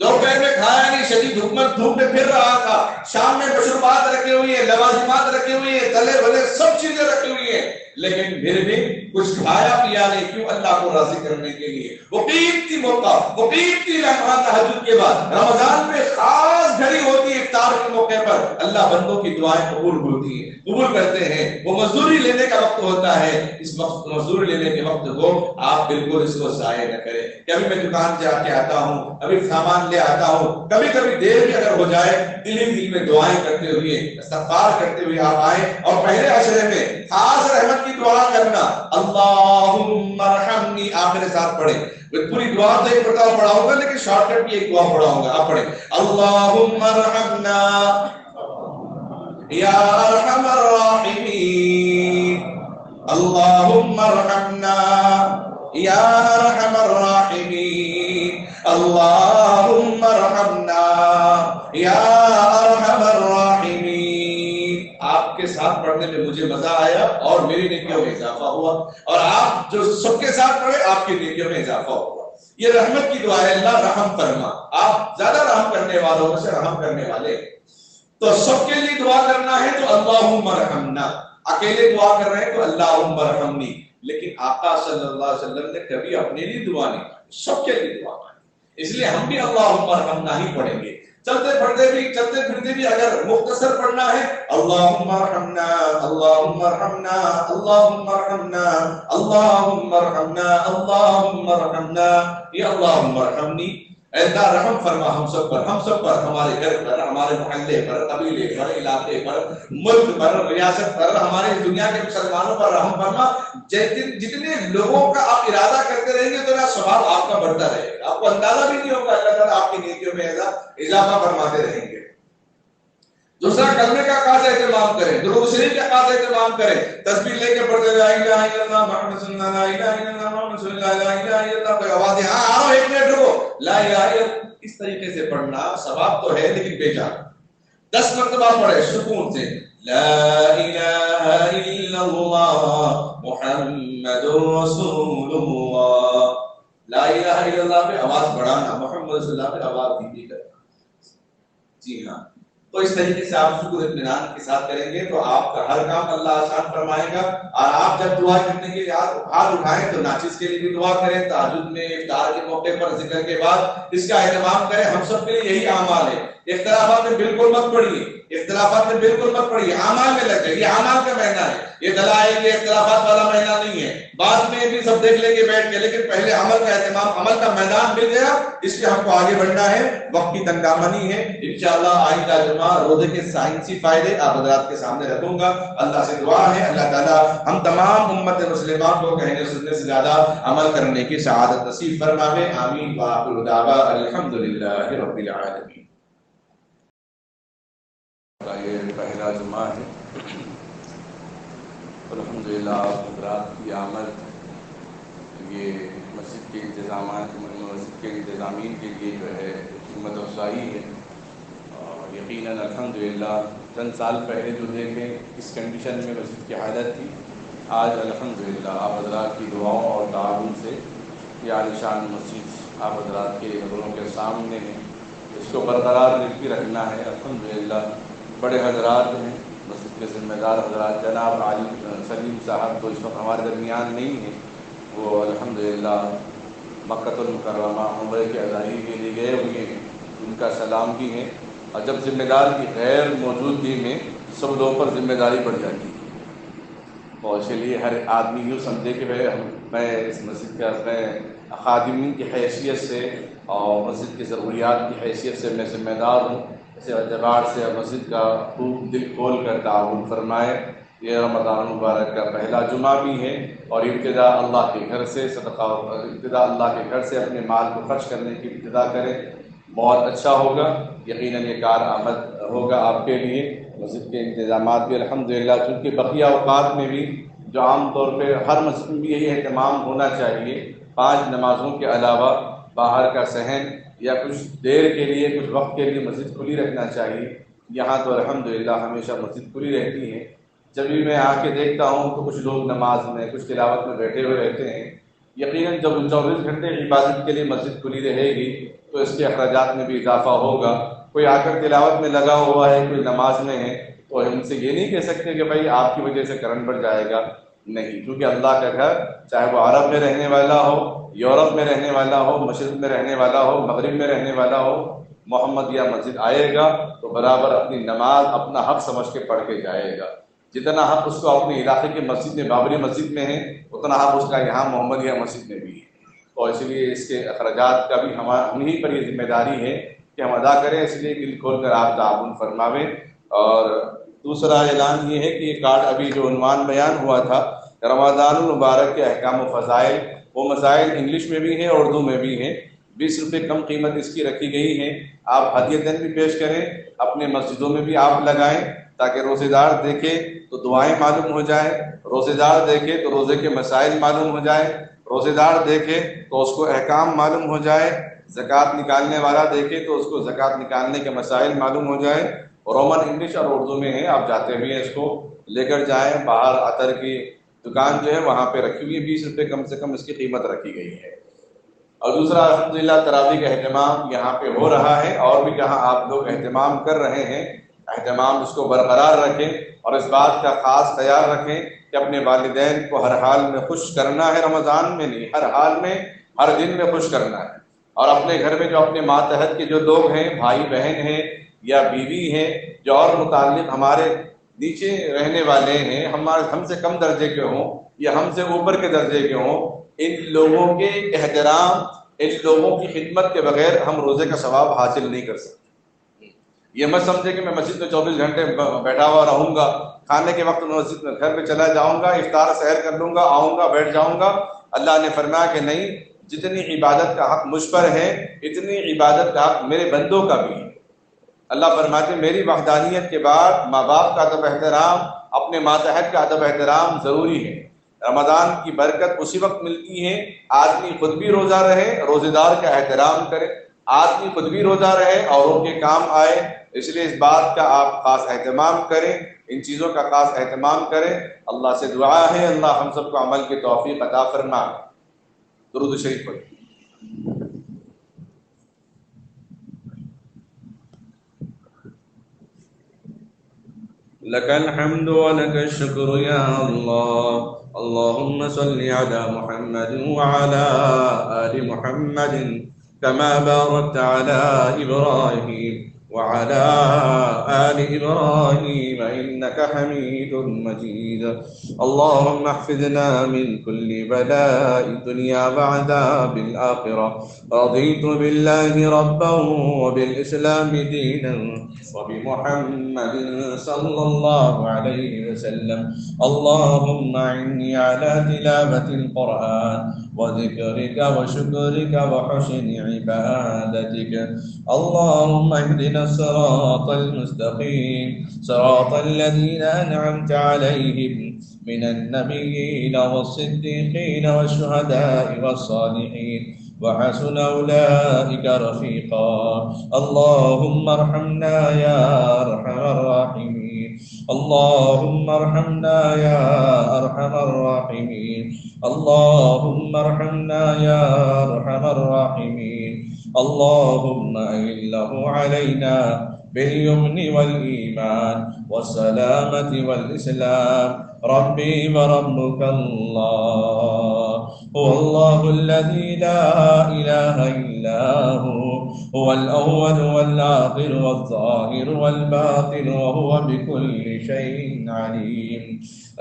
دوپہر میں کھایا نہیں, شدید دھوپ میں پھر رہا تھا, شام میں مشروبات رکھی ہوئی ہیں, لوازمات رکھی ہوئی ہیں, تلے بھلے سب چیزیں رکھی ہوئی ہیں, لیکن پھر بھی کچھ کھایا پیا نہیں. کیوں؟ اللہ کو راضی کرنے کے لیے. وہ قیمتی موقع, وہ قیمتی لمحہ تہجد کے بعد, رمضان میں خاص گھڑی ہوتی ہے افطار کے موقع پر, اللہ بندوں کی دعائیں قبول ہوتی ہیں, قبول کرتے ہیں. وہ مزدوری لینے کا وقت ہوتا ہے, اس وقت مزدوری لینے کے وقت کو آپ بالکل اس کو ضائع نہ کریں. کہ ابھی میں دکان سے آ کے آتا ہوں, ابھی سامان لے آتا ہوں, کبھی کبھی دیر بھی اگر ہو جائے, دل میں دعائیں کرتے ہوئے, استغفار کرتے ہوئے آپ آئیں. اور پہلے عشرے میں خاص رحمت کی دعا کرنا, اللہم ارحمنی, آپ میرے ساتھ پڑھیں. پوری دعا تو ایک مرتبہ پڑھاؤں گا لیکن شارٹ کٹ کی ایک دعا پڑھاؤں گا, آپ پڑھیں. اللہم ارحمنا یا ارحم الراحمین, اللہم ارحمنا یا ارحم الراحمین, اللہم ارحمنا یا ارحم الراحمین. آپ کے ساتھ پڑھنے میں مجھے مزہ آیا اور میری نیکیوں میں اضافہ ہوا, اور آپ جو سب کے ساتھ پڑھے آپ کی نیکیوں میں اضافہ ہوا. یہ رحمت کی دعا ہے, اللہ رحم فرما. آپ زیادہ رحم کرنے والوں میں سے رحم کرنے والے. تو سب کے لیے دعا کرنا ہے تو اللہم ارحمنا, اکیلے دعا کر رہے ہیں تو اللہم ارحمنی. لیکن آقا صلی اللہ علیہ وسلم نے کبھی اپنے لیے دعا نہیں, سب کے لیے دعا کی. اس لیے ہم بھی اللہم ارحمنا ہی پڑھیں گے. چلتے پھرتے بھی اگر مختصر پڑھنا ہے, اللہم ارحمنا اللہم ارحمنا اللہم ارحمنا اللہم ارحمنا اللہم ارحمنا, یہ اللہم ارحمنی, اے اللہ رحم فرما ہم سب پر, ہمارے گھر پر, ہمارے محلے پر, قبیلے پر, علاقے پر, ملک پر, ریاست پر, ہمارے دنیا کے مسلمانوں پر رحم فرما. جتنے لوگوں کا آپ ارادہ کرتے رہیں گے تو میرا ثواب آپ کا بڑھتا رہے گا, آپ کو اندازہ بھی نہیں ہوگا, اللہ تعالیٰ آپ کی نیکیوں میں اضافہ فرماتے رہیں گے. دوسرا, کلمے کا خاص اہتمام کریں, درود شریف کا خاص اہتمام کریں. تسبیح لے کے پڑھتے لا الہ الا اللہ محمد صلی اللہ علیہ وسلم, لا الہ الا اللہ محمد صلی اللہ علیہ وسلم, لا الہ الا اللہ. کوئی آواز ہے, ہاں آ رہا ہوں, ایک منٹ رکو. لا الہ الا اللہ اس طریقے سے پڑھنا ثواب تو ہے لیکن بے جان. 10 مرتبہ پڑھے سکون سے, لا الہ الا اللہ محمد رسول اللہ. لا الہ الا اللہ پہ آواز بڑھانا, محمد صلی اللہ پہ آواز دھیمی کرنا. جی ہاں, تو اس طریقے سے آپ شکر اطمینان کے ساتھ کریں گے تو آپ کا ہر کام اللہ آسان فرمائے گا. اور آپ جب دعا کرنے کے لیے ہاتھ اٹھائیں تو ناچز کے لیے بھی دعا کریں, تہجد میں, افطار کے موقع پر, ذکر کے بعد اس کا اہتمام کریں. ہم سب کے لیے یہی اعمال ہے. اختلافات میں بالکل مت پڑیے، اختلافات میں بالکل مت پڑیے، اعمال میں لگ جائے، یہ اعمال کا مہینہ ہے، یہ دلائل کے اختلافات والا مہینہ نہیں ہے، بعد میں بھی سب دیکھ لیں گے بیٹھ کے، لیکن پہلے عمل کا اہتمام، عمل کا میدان مل گیا، اس لیے ہم کو آگے بڑھنا ہے، وقت کی تنگامنی ہے۔ انشاءاللہ آئندہ جمعہ روزے کے سائنسی فائدے آپ حضرات کے سامنے رکھوں گا۔ اللہ سے دعا ہے اللہ تعالیٰ ہم تمام امت مسلمہ کو کہنے سننے سے زیادہ عمل کرنے کی سعادت نصیب فرمائے، آمین وآخر دعوانا الحمدللہ رب العالمین۔ یہ پہلا جمعہ ہے، الحمدللہ آپ حضرات کی آمد یہ مسجد کے انتظامات، مسجد کے انتظامین کے لیے جو ہے ہمت افزائی ہے، اور یقیناً الحمدللہ چند سال پہلے جو دیکھیں اس کنڈیشن میں مسجد کی حالت تھی، آج الحمدللہ آپ حضرات کی دعاؤں اور تعاون سے یہ عالیشان مسجد آپ حضرات کے نظروں کے سامنے ہے، اس کو برقرار رکھنا ہے۔ الحمدللہ بڑے حضرات ہیں مسجد کے ذمہ دار حضرات، جناب عالم سلیم صاحب تو اس وقت ہمارے درمیان نہیں ہیں، وہ الحمدللہ مکہ المکرمہ عمرے کی ادائیگی کے لیے گئے ہوئے ہیں، ان کا سلام بھی ہے۔ اور جب ذمہ دار کی غیر موجودگی میں سب لوگوں پر ذمہ داری بڑھ جاتی ہے، اور اسی لیے ہر آدمی یوں سمجھے کہ میں اس مسجد کا میں خادمین کی حیثیت سے اور مسجد کی ضروریات کی حیثیت سے میں ذمہ دار ہوں، اس اعتبار سے مسجد کا خوب دل کھول کر تعاون فرمائے۔ یہ رمضان المبارک کا پہلا جمعہ بھی ہے، اور ابتدا اللہ کے گھر سے صدقہ، ابتدا اللہ کے گھر سے اپنے مال کو خرچ کرنے کی ابتدا کریں، بہت اچھا ہوگا، یقیناً یہ کارآمد ہوگا آپ کے لیے۔ مسجد کے انتظامات بھی الحمدللہ، چونکہ بقیہ اوقات میں بھی جو عام طور پہ ہر مسجد میں بھی یہی اہتمام ہونا چاہیے، 5 نمازوں کے علاوہ باہر کا صحن یا کچھ دیر کے لیے، کچھ وقت کے لیے مسجد کھلی رکھنا چاہیے۔ یہاں تو الحمدللہ ہمیشہ مسجد کھلی رہتی ہے، جب بھی میں آ کے دیکھتا ہوں تو کچھ لوگ نماز میں، کچھ تلاوت میں بیٹھے ہوئے رہتے ہیں۔ یقیناً جب 24 گھنٹے عبادت کے لیے مسجد کھلی رہے گی تو اس کے اخراجات میں بھی اضافہ ہوگا۔ کوئی آ کر تلاوت میں لگا ہوا ہے، کوئی نماز میں ہے، تو ہم سے یہ نہیں کہہ سکتے کہ بھائی آپ کی وجہ سے کرنٹ بڑھ جائے گا، نہیں، کیونکہ اللہ کا گھر چاہے وہ عرب میں رہنے والا ہو، یورپ میں رہنے والا ہو، مشرق میں رہنے والا ہو، مغرب میں رہنے والا ہو، محمد یا مسجد آئے گا تو برابر اپنی نماز اپنا حق سمجھ کے پڑھ کے جائے گا۔ جتنا حق اس کو اپنے علاقے کے مسجد میں، بابری مسجد میں ہے، اتنا حق اس کا یہاں محمدیہ مسجد میں بھی ہے، اور اس لیے اس کے اخراجات کا بھی ہم ہی پر یہ ذمہ داری ہے کہ ہم ادا کریں، اس لیے دل کھول کر آپ تعاون فرماویں۔ اور دوسرا اعلان یہ ہے کہ یہ کارڈ ابھی جو عنوان بیان ہوا تھا رمضان المبارک کے احکام و فضائل، وہ مسائل انگلش میں بھی ہیں اور اردو میں بھی ہیں، 20 روپے کم قیمت اس کی رکھی گئی ہے۔ آپ ہدیتاً بھی پیش کریں، اپنے مسجدوں میں بھی آپ لگائیں، تاکہ روزے دار دیکھے تو دعائیں معلوم ہو جائیں، روزے دار دیکھے تو روزے کے مسائل معلوم ہو جائیں، روزے دار دیکھے تو اس کو احکام معلوم ہو جائے، زکوٰۃ نکالنے والا دیکھے تو اس کو زکوٰۃ نکالنے کے مسائل معلوم ہو جائیں۔ رومن انگلش اور اردو میں ہے، آپ جاتے ہوئے اس کو لے کر جائیں۔ باہر عطر کی دکان جو ہے وہاں پہ رکھی ہوئی ہے، 20 روپے کم سے کم اس کی قیمت رکھی گئی ہے۔ اور دوسرا الحمدللہ تراویح کا اہتمام یہاں پہ ہو رہا ہے، اور بھی جہاں آپ لوگ اہتمام کر رہے ہیں، اہتمام اس کو برقرار رکھیں، اور اس بات کا خاص خیال رکھیں کہ اپنے والدین کو ہر حال میں خوش کرنا ہے، رمضان میں نہیں، ہر حال میں، ہر دن میں خوش کرنا ہے۔ اور اپنے گھر میں جو اپنے ماتحت کے جو لوگ ہیں، بھائی بہن ہیں یا بیوی ہیں، جو اور متعلق ہمارے نیچے رہنے والے ہیں، ہم سے کم درجے کے ہوں یا ہم سے اوپر کے درجے کے ہوں، ان لوگوں کے احترام، ان لوگوں کی خدمت کے بغیر ہم روزے کا ثواب حاصل نہیں کر سکتے۔ یہ مت سمجھے کہ میں مسجد میں 24 گھنٹے بیٹھا ہوا رہوں گا، کھانے کے وقت مسجد میں گھر پہ چلا جاؤں گا، افطار سحر کر لوں گا، آؤں گا، بیٹھ جاؤں گا۔ اللہ نے فرمایا کہ نہیں، جتنی عبادت کا حق مجھ پر ہے اتنی عبادت کا حق میرے بندوں کا بھی ہے۔ اللہ فرماتے میری وحدانیت کے بعد ماں باپ کا ادب احترام، اپنے ماتحت کا ادب احترام ضروری ہے۔ رمضان کی برکت اسی وقت ملتی ہے آدمی خود بھی روزہ رہے، روزے دار کا احترام کرے، آدمی خود بھی روزہ رہے، اوروں کے کام آئے۔ اس لیے اس بات کا آپ خاص اہتمام کریں، ان چیزوں کا خاص اہتمام کریں۔ اللہ سے دعا ہے اللہ ہم سب کو عمل کی توفیق عطا فرمائے۔ درود شریف پڑھیں۔ لك الحمد ولك الشكر يا الله، اللهم صل على محمد وعلى آل محمد كما باركت على إبراهيم وعلى آل إبراهيم إنك حميد مجيد. اللهم احفظنا من كل بلاء الدنيا وعذاب الآخرة. رضيت بالله ربا وبالإسلام دينا وبمحمد صلى الله عليه وسلم. اللهم أعني على تلاوة القرآن وذكرك وشكرك وحسن عبادتك. اللهم اهدنا الصراط المستقيم صراط الذين أنعمت عليهم من النبيين والصديقين والشهداء والصالحين وحسن أولئك رفيقا. اللهم ارحمنا يا أرحم الراحمين. اللهم ارحمنا يا أرحم الراحمين. اللهم ارحمنا يا أرحم الراحمين. اللهم أهله علينا باليمن والإيمان والسلامة والإسلام. ربي وربك الله هو الله الذي لا إله إلا هو الأول والآخر والظاهر والباطن وهو بكل شيء عليم.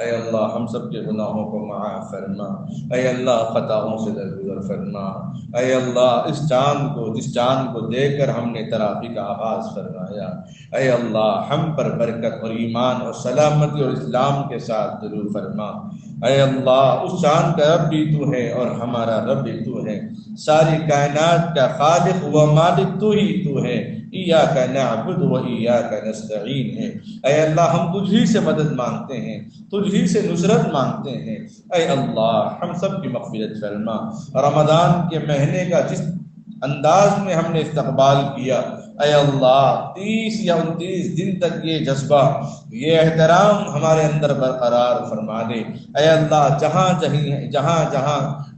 اے اللہ ہم سب کے گناہوں کو معاف فرما. اے اللہ خطاؤں سے درگزر فرما. اے اللہ جس چاند کو دیکھ کر ہم نے تراویح کا آغاز فرمایا، اے اللہ ہم پر برکت اور ایمان اور سلامتی اور اسلام کے ساتھ ضرور فرما. اے اللہ اس چاند کا رب بھی تو ہے اور ہمارا رب بھی تو ہے. ساری کائنات کا خالق و مالک تو ہی تو ہے. ایاک نعبد و ایاک نستعین ہے. اے اللہ ہم تجھ ہی سے مدد مانگتے ہیں، تجھ ہی سے نصرت مانگتے ہیں. اے اللہ ہم سب کی مغفرت فرما. رمضان کے مہینے کا جس انداز میں ہم نے استقبال کیا، اے اللہ 30 یا 29 دن تک یہ جذبہ، یہ احترام ہمارے اندر برقرار فرما دے. اے اللہ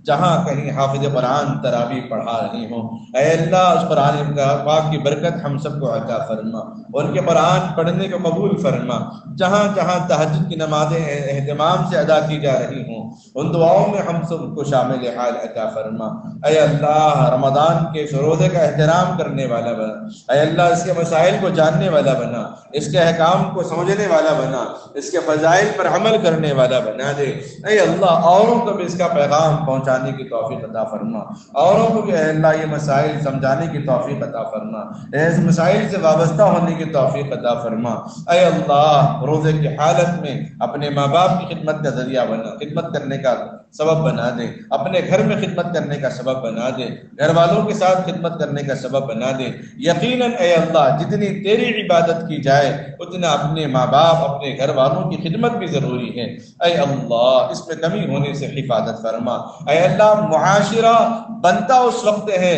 جہاں کہیں حافظ قرآن تراویح پڑھا رہی ہوں، اے اللہ اس قرآن پاک کی برکت ہم سب کو عطا فرما. ان کے قرآن پڑھنے کو قبول فرما. جہاں تہجد کی نمازیں اہتمام سے ادا کی جا رہی ہوں، ان دعاؤں میں ہم سب کو شامل حال عطا فرما. اے اللہ رمضان کے اس روزے کا احترام کرنے والا بنا. اے اللہ اس کے مسائل کو جاننے والا بنا، اس کے احکام کو سمجھنے والا بنا، اس کے فضائل پر عمل کرنے والا بنا دے. اے اللہ اوروں کو بھی اس کا پیغام پہنچانے کی توفیق عطا فرما. اوروں کو بھی اے اللہ یہ مسائل سمجھانے کی توفیق عطا فرما. اس مسائل سے وابستہ ہونے کی توفیق عطا فرما. اے اللہ روزے کی حالت میں اپنے ماں باپ کی خدمت کا ذریعہ بنا، خدمت کرنے کا سبب بنا دے. اپنے گھر میں خدمت کرنے کا سبب بنا دے. گھر والوں کے ساتھ خدمت کرنے کا سبب بنا دے. یقیناً اے اللہ جتنی تیری عبادت کی جائے اتنا اپنے ماں باپ اپنے گھر والوں کی خدمت بھی ضروری ہے. اے اللہ اس میں کمی ہونے سے حفاظت فرما. اے اللہ معاشرہ بنتا اس وقت ہے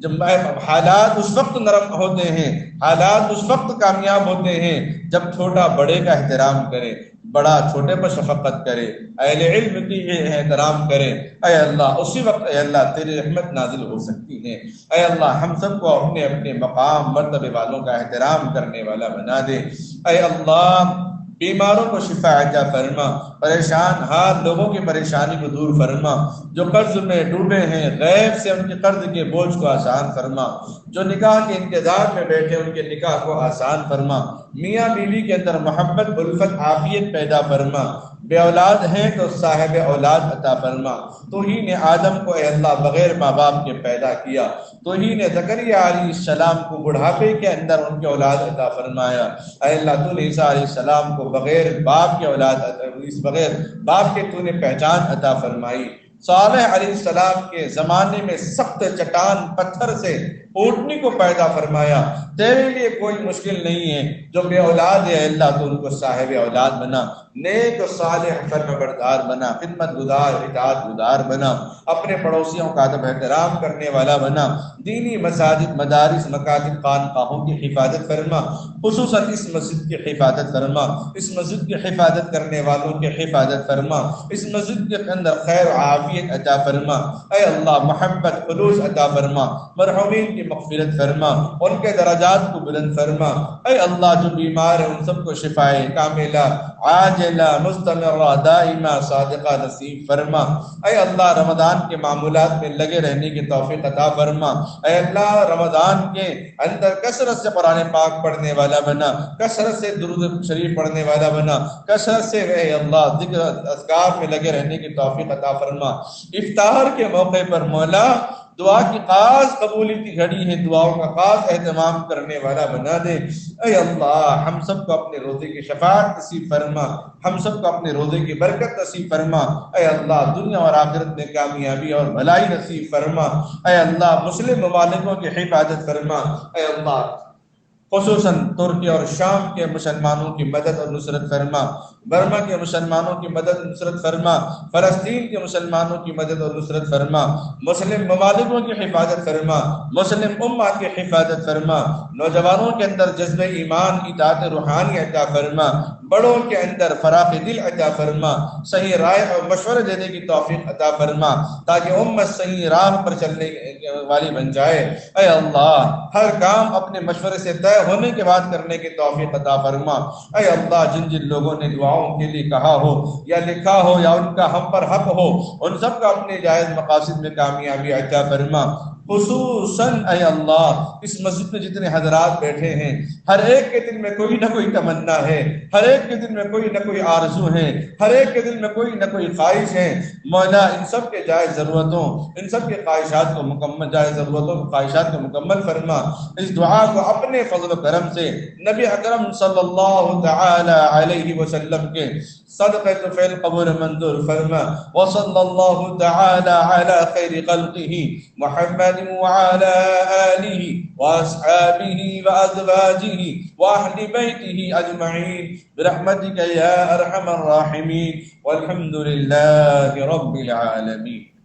جب حالات اس وقت نرم ہوتے ہیں، حالات اس وقت کامیاب ہوتے ہیں جب چھوٹا بڑے کا احترام کرے، بڑا چھوٹے پر شفقت کرے، اہل علم کی احترام کرے. اے اللہ اسی وقت اے اللہ تیری رحمت نازل ہو سکتی ہے. اے اللہ ہم سب کو اپنے اپنے مقام مرتبے والوں کا احترام کرنے والا بنا دے. اے اللہ بیماروں کو شفا عطا فرما. پریشان حال لوگوں کی پریشانی کو دور فرما. جو قرض میں ڈوبے ہیں غیب سے ان کے قرض کے بوجھ کو آسان فرما. جو نکاح کے انتظار میں بیٹھے ان کے نکاح کو آسان فرما. میاں بیوی کے اندر محبت الفت عافیت پیدا فرما. بے اولاد ہیں تو صاحب اولاد عطا فرما. تو ہی نے آدم کو اے اللہ بغیر ماں باپ کے پیدا کیا. تو ہی نے زکریا علیہ السلام کو بڑھاپے کے اندر ان کے اولاد عطا فرمایا. اے اللہ تو نے عیسیٰ علیہ السلام کو بغیر باپ کے اولاد بغیر باپ کے تو نے پہچان عطا فرمائی. صالح علیہ السلام کے زمانے میں سخت چٹان پتھر سے اونٹنی کو پیدا فرمایا. تیرے لیے کوئی مشکل نہیں ہے. جو بے اولاد ہے اللہ تو ان کو صاحب اولاد بنا. نیک و صالح فرمانبردار بنا. خدمت گزار اطاعت گزار بنا. اپنے پڑوسیوں کا ادب احترام کرنے والا بنا. دینی مساجد مدارس مکاتب خانقاہوں کی حفاظت فرما. خصوصاً اس مسجد کی حفاظت فرما. اس مسجد کی حفاظت کرنے والوں کی حفاظت فرما. اس مسجد کے اندر خیر و عافیت عطا فرما. اے اللہ محبت خلوص عطا فرما. مرحومین کی مغفرت فرما. ان کے درجات کو بلند فرما. اے اللہ جو بیمار ہیں ان سب کو شفائے کاملہ عاجل عاجلہ مستمرہ دائمہ صادقہ نصیب فرما۔ اے اللہ رمضان کے معمولات میں لگے رہنے کی توفیق عطا فرما۔ اے اللہ رمضان کے اندر کثرت سے قرآن پاک پڑھنے والا بنا، کثرت سے درود شریف پڑھنے والا بنا، کثرت سے اے اللہ ذکر اذکار میں لگے رہنے کی توفیق عطا فرما۔ افطار کے موقع پر مولا دعا کی خاص قبولی کی گھڑی ہے، دعاؤں کا خاص اہتمام کرنے والا بنا دے۔ اے اللہ ہم سب کو اپنے روزے کی شفاعت نصیب فرما، ہم سب کو اپنے روزے کی برکت نصیب فرما۔ اے اللہ دنیا اور آخرت میں کامیابی اور بھلائی نصیب فرما۔ اے اللہ مسلم ممالکوں کی حفاظت فرما۔ اے اللہ خصوصاً ترکی اور شام کے مسلمانوں کی مدد اور نصرت فرما، برما کے مسلمانوں کی مدد اور نصرت فرما، فلسطین کے مسلمانوں کی مدد اور نصرت فرما، مسلم ممالکوں کی حفاظت فرما، مسلم امہ کی حفاظت فرما، نوجوانوں کے اندر جذبہ ایمان اطاعت روحانی عطا فرما، بڑوں کے اندر فراخ دل عطا فرما، صحیح رائے اور مشورہ دینے کی توفیق عطا فرما تاکہ امت صحیح راہ پر چلنے والی بن جائے۔ اے اللہ ہر کام اپنے مشورے سے طے ہونے کے بعد کرنے کی توفیق عطا فرما۔ اے اللہ جن جن لوگوں نے دعاؤں کے لیے کہا ہو یا لکھا ہو یا ان کا ہم پر حق ہو، ان سب کا اپنے جائز مقاصد میں کامیابی عطا فرما۔ خصوصاً اے اللہ اس مسجد میں جتنے حضرات بیٹھے ہیں ہر ایک کے دل میں کوئی نہ کوئی تمنا ہے، ہر ایک کے دل میں کوئی نہ کوئی آرزو ہے، ہر ایک کے دل میں کوئی نہ کوئی خواہش ہے۔ مولا ان سب کے جائز ضرورتوں، ان سب کے خواہشات کو مکمل، جائز ضرورتوں کو خواہشات کو مکمل فرما۔ اس دعا کو اپنے فضل و کرم سے نبی اکرم صلی اللہ تعالی علیہ وسلم کے صدقہ فعل قبول منظور فرما۔ وصلی اللہ تعالی علی خیر خلقہ محمد وعلى آله وأصحابه وأزواجه وأهل بيته أجمعين برحمتك يا أرحم الراحمين والحمد لله رب العالمين۔